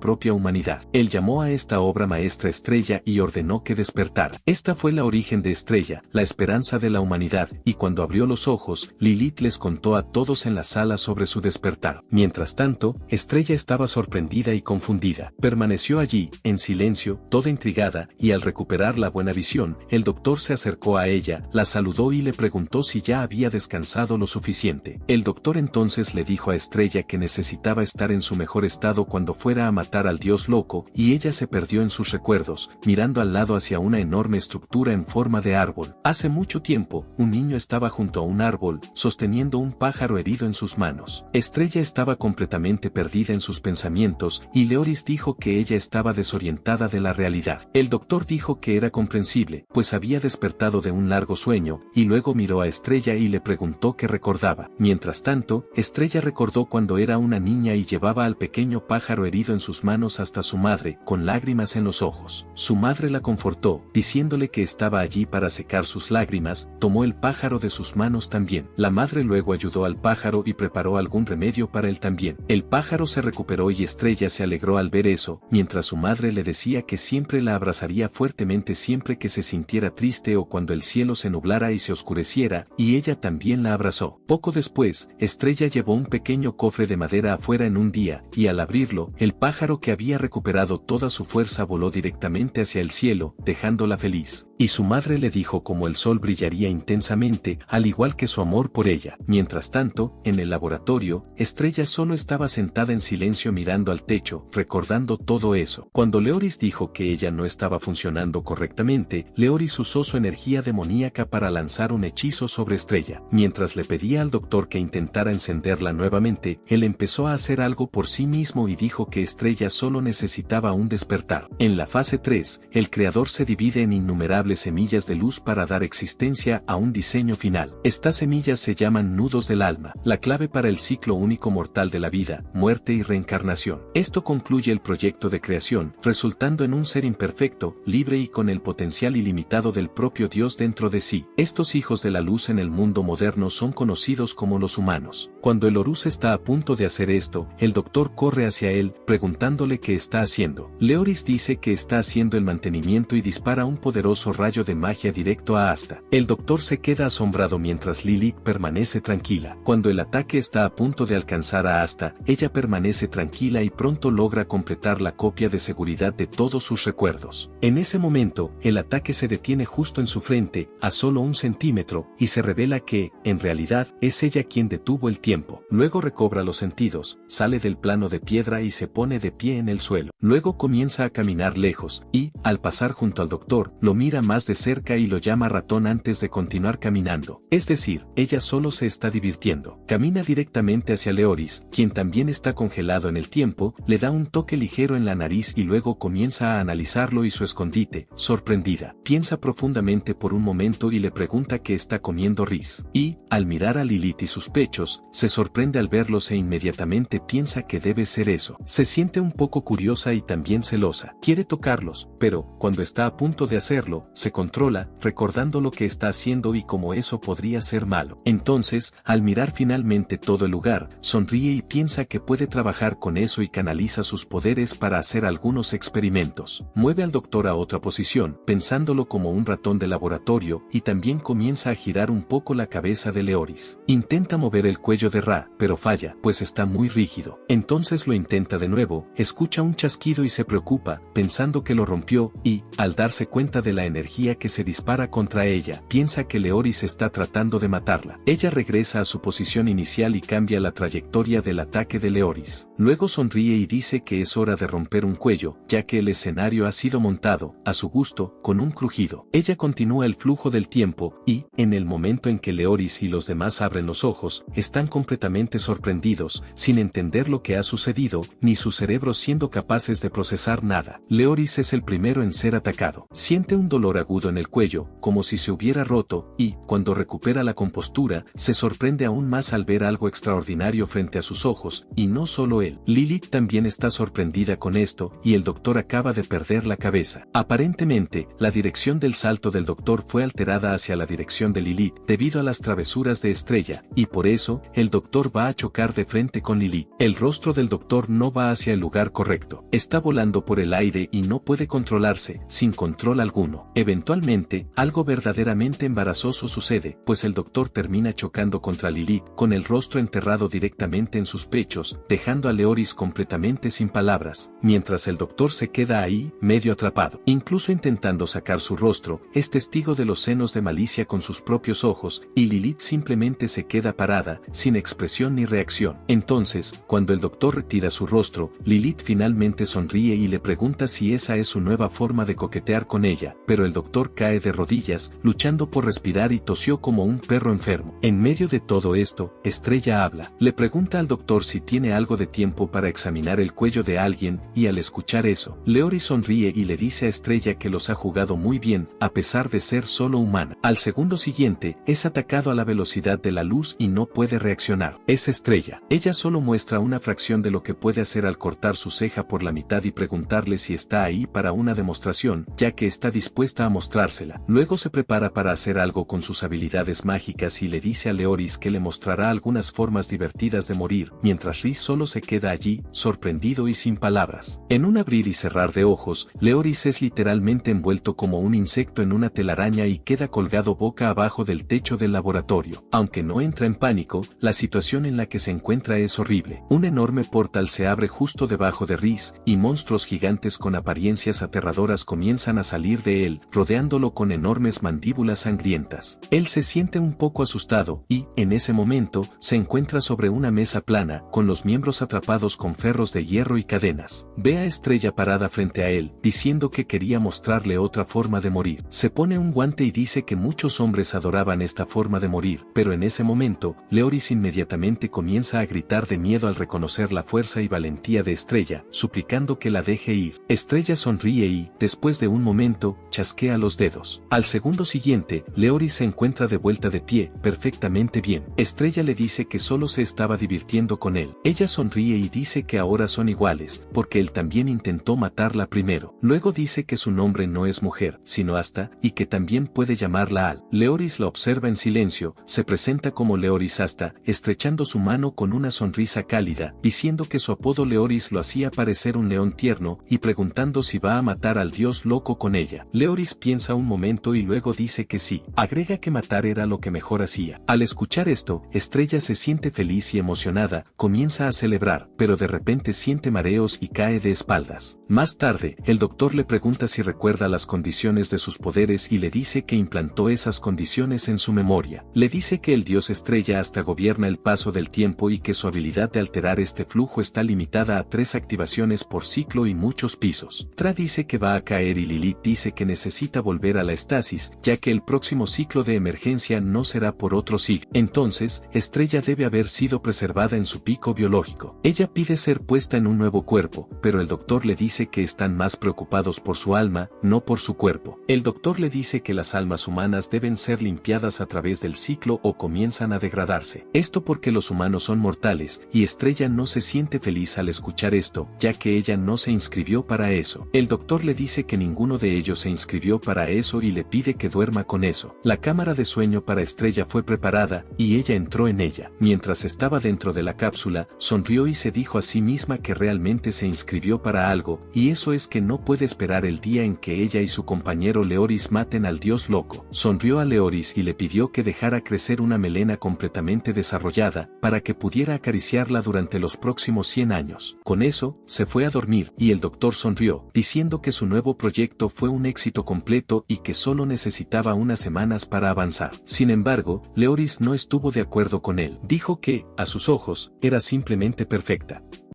propia humanidad. Él llamó a esta obra maestra Estrella y ordenó que despertara. Esta fue la origen de Estrella, la esperanza de la humanidad, y cuando abrió los ojos, Lilith les contó a todos en la sala sobre su despertar. Mientras tanto, Estrella estaba sorprendida y confundida. Permaneció allí, en silencio, toda intrigada, y al recuperar la buena visión, el doctor se acercó a ella, la saludó y le preguntó si ya había descansado lo suficiente. El doctor entonces le dijo a Estrella que necesitaba estar en su mejor estado cuando fuera a matar al dios loco, y ella se perdió en sus recuerdos, mirando al lado hacia una enorme estructura en forma de árbol. Hace mucho tiempo, un niño estaba junto a un árbol, sosteniendo un pájaro herido en sus manos. Estrella estaba completamente perdida en sus pensamientos, y Leoris dijo que ella estaba desorientada de la realidad. El doctor dijo que era comprensible, pues había despertado de un largo sueño, y luego miró a Estrella y le preguntó qué recordaba. Mientras tanto, Estrella recordó cuando era una niña y llevaba al pequeño pájaro herido en sus manos hasta su madre, con lágrimas en los ojos. Su madre la confortó, diciéndole que estaba allí para secar sus lágrimas, tomó el pájaro de sus manos también. La madre luego ayudó al pájaro y preparó algún remedio para él también. El pájaro se recuperó y Estrella se alegró al ver eso, mientras su madre le decía que siempre la abrazaría fuertemente siempre que se sintiera triste o cuando el cielo se nublara y se oscureciera, y ella también la abrazó. Poco después, Estrella llevó un pequeño cofre de madera afuera en un día, y al abrirlo, el pájaro que había recuperado toda su fuerza voló directamente hacia el cielo, dejándola feliz. Y su madre le dijo cómo el sol brillaría intensamente, al igual que su amor por ella. Mientras tanto, en el laboratorio, Estrella solo estaba sentada en silencio mirando al techo, recordando todo eso. Cuando Leoris dijo que ella no estaba funcionando correctamente, Leoris usó su energía demoníaca para lanzar un hechizo sobre Estrella. Mientras le pedía al doctor que intentara encenderla nuevamente, él empezó a hacer algo por sí mismo y dijo que Estrella solo necesitaba un despertar. En la fase 3, el creador se divide en innumerables semillas de luz para dar existencia a un diseño final. Estas semillas se llaman nudos del alma, la clave para el ciclo único mortal de la vida, muerte y reencarnación. Esto concluye el proyecto de creación, resultando en un ser imperfecto, libre y con el potencial ilimitado del propio Dios dentro de sí. Estos hijos de la luz en el mundo moderno son conocidos como los humanos. Cuando el Horus está a punto de hacer esto, el doctor corre hacia él, preguntándole qué está haciendo. Leoris dice que está haciendo el mantenimiento y dispara un poderoso rayo de magia directo a Asta. El doctor se queda asombrado mientras Lilith permanece tranquila. Cuando el ataque está a punto de alcanzar a Asta, ella permanece tranquila y pronto logra completar la copia de seguridad de todos sus recuerdos. En ese momento, el ataque se detiene justo en su frente, a solo 1 centímetro, y se revela que, en realidad, es ella quien detuvo el tiempo. Luego recobra los sentidos, sale del plano de piedra y se pone de pie en el suelo. Luego comienza a caminar lejos, y, al pasar junto al doctor, lo mira más de cerca y lo llama ratón antes de continuar caminando. Es decir, ella solo se está divirtiendo. Camina directamente hacia Leoris, quien también está congelado en el tiempo, le da un toque ligero en la nariz y luego comienza a analizarlo y su escondite, sorprendida. Piensa profundamente por un momento y le pregunta qué está comiendo Rhys. Y, al mirar a Lilith y sus pechos, se sorprende al verlos e inmediatamente piensa que debe ser eso. Se siente un poco curiosa y también celosa. Quiere tocarlos, pero, cuando está a punto de hacerlo, se controla, recordando lo que está haciendo y cómo eso podría ser malo. Entonces, al mirar finalmente todo el lugar, sonríe y piensa que puede trabajar con eso y canaliza sus poderes para hacer algunos experimentos. Mueve al doctor a otra posición, pensándolo como un ratón de laboratorio, y también comienza a girar un poco la cabeza de Leoris. Intenta mover el cuello de Ra, pero falla, pues está muy rígido. Entonces lo intenta de nuevo, escucha un chasquido y se preocupa, pensando que lo rompió, y, al darse cuenta de la energía que se dispara contra ella, piensa que Leoris está tratando de matarla. Ella regresa a su posición inicial y cambia la trayectoria del ataque de Leoris. Luego sonríe y dice que es hora de romper un cuello, ya que el escenario ha sido montado, a su gusto, con un crujido. Ella continúa el flujo del tiempo, y, en el momento en que Leoris y los demás abren los ojos, están completamente sorprendidos, sin entender lo que ha sucedido, ni sus cerebros siendo capaces de procesar nada. Leoris es el primero en ser atacado. Siente un dolor agudo en el cuello, como si se hubiera roto, y, cuando recupera la compostura, se sorprende aún más al ver algo extraordinario frente a sus ojos, y no solo él. Lilith también está sorprendida con esto, y el doctor acaba de perder la cabeza. Aparentemente, la dirección del salto del doctor fue alterada hacia la dirección de Lilith, debido a las travesuras de Estrella, y por eso, el doctor va a chocar de frente con Lilith. El rostro del doctor no va hacia el lugar correcto. Está volando por el aire y no puede controlarse, sin control alguno. Eventualmente, algo verdaderamente embarazoso sucede, pues el doctor termina chocando contra Lilith, con el rostro enterrado directamente en sus pechos, dejando a Leoris completamente sin palabras, mientras el doctor se queda ahí, medio atrapado. Incluso intentando sacar su rostro, es testigo de los senos de Malicia con sus propios ojos, y Lilith simplemente se queda parada, sin expresión ni reacción. Entonces, cuando el doctor retira su rostro, Lilith finalmente sonríe y le pregunta si esa es su nueva forma de coquetear con ella, pero el doctor cae de rodillas, luchando por respirar y tosió como un perro enfermo. En medio de todo esto, Estrella habla. Le pregunta al doctor si tiene algo de tiempo para examinar el cuello de alguien, y al escuchar eso, Leoris sonríe y le dice a Estrella que los ha jugado muy bien, a pesar de ser solo humana. Al segundo siguiente, es atacado a la velocidad de la luz y no puede reaccionar. Es Estrella. Ella solo muestra una fracción de lo que puede hacer al cortar su ceja por la mitad y preguntarle si está ahí para una demostración, ya que está dispuesta a mostrársela. Luego se prepara para hacer algo con sus habilidades mágicas y le dice a Leoris que le mostrará algunas formas divertidas de morir, mientras Rhys solo se queda allí, sorprendido y sin palabras. En un abrir y cerrar de ojos, Leoris es literalmente envuelto como un insecto en una telaraña y queda colgado boca abajo del techo del laboratorio. Aunque no entra en pánico, la situación en la que se encuentra es horrible. Un enorme portal se abre justo debajo de Rhys, y monstruos gigantes con apariencias aterradoras comienzan a salir de él, rodeándolo con enormes mandíbulas sangrientas. Él se siente un poco asustado, y, en ese momento, se encuentra sobre una mesa plana, con los miembros atrapados con ferros de hierro y cadenas. Ve a Estrella parada frente a él, diciendo que quería mostrarle otra forma de morir. Se pone un guante y dice que muchos hombres adoraban esta forma de morir, pero en ese momento, Leoris inmediatamente comienza a gritar de miedo al reconocer la fuerza y valentía de Estrella, suplicando que la deje ir. Estrella sonríe y, después de un momento, chasquea los dedos. Al segundo siguiente, Leoris se encuentra de vuelta de pie, perfectamente bien. Estrella le dice que solo se estaba divirtiendo con él. Ella sonríe y dice que ahora son iguales, porque él también intentó matarla primero. Luego dice que su nombre no es mujer, sino Asta, y que también puede llamarla Al. Leoris la observa en silencio, se presenta como Leoris Asta, estrechando su mano con una sonrisa cálida, diciendo que su apodo Leoris lo hacía parecer un león tierno, y preguntando si va a matar al dios loco con ella. Leoris piensa un momento y luego dice que sí. Agrega que matar era lo que mejor hacía. Al escuchar esto, Estrella se siente feliz y emocionada, comienza a celebrar, pero de repente siente mareos y cae de espaldas. Más tarde, el doctor le pregunta si recuerda las condiciones de sus poderes y le dice que implantó esas condiciones en su memoria. Le dice que el dios Estrella hasta gobierna el paso del tiempo y que su habilidad de alterar este flujo está limitada a 3 activaciones por ciclo y muchos pisos. Tra dice que va a caer y Lilith dice que necesita necesita volver a la estasis, ya que el próximo ciclo de emergencia no será por otro siglo. Entonces, Estrella debe haber sido preservada en su pico biológico. Ella pide ser puesta en un nuevo cuerpo, pero el doctor le dice que están más preocupados por su alma, no por su cuerpo. El doctor le dice que las almas humanas deben ser limpiadas a través del ciclo o comienzan a degradarse. Esto porque los humanos son mortales, y Estrella no se siente feliz al escuchar esto, ya que ella no se inscribió para eso. El doctor le dice que ninguno de ellos se inscribió para eso y le pide que duerma con eso. La cámara de sueño para Estrella fue preparada, y ella entró en ella. Mientras estaba dentro de la cápsula, sonrió y se dijo a sí misma que realmente se inscribió para algo, y eso es que no puede esperar el día en que ella y su compañero Leoris maten al dios loco. Sonrió a Leoris y le pidió que dejara crecer una melena completamente desarrollada, para que pudiera acariciarla durante los próximos 100 años. Con eso, se fue a dormir, y el doctor sonrió, diciendo que su nuevo proyecto fue un éxito completo y que solo necesitaba unas semanas para avanzar. Sin embargo, Leoris no estuvo de acuerdo con él. Dijo que, a sus ojos, era simplemente perfecta.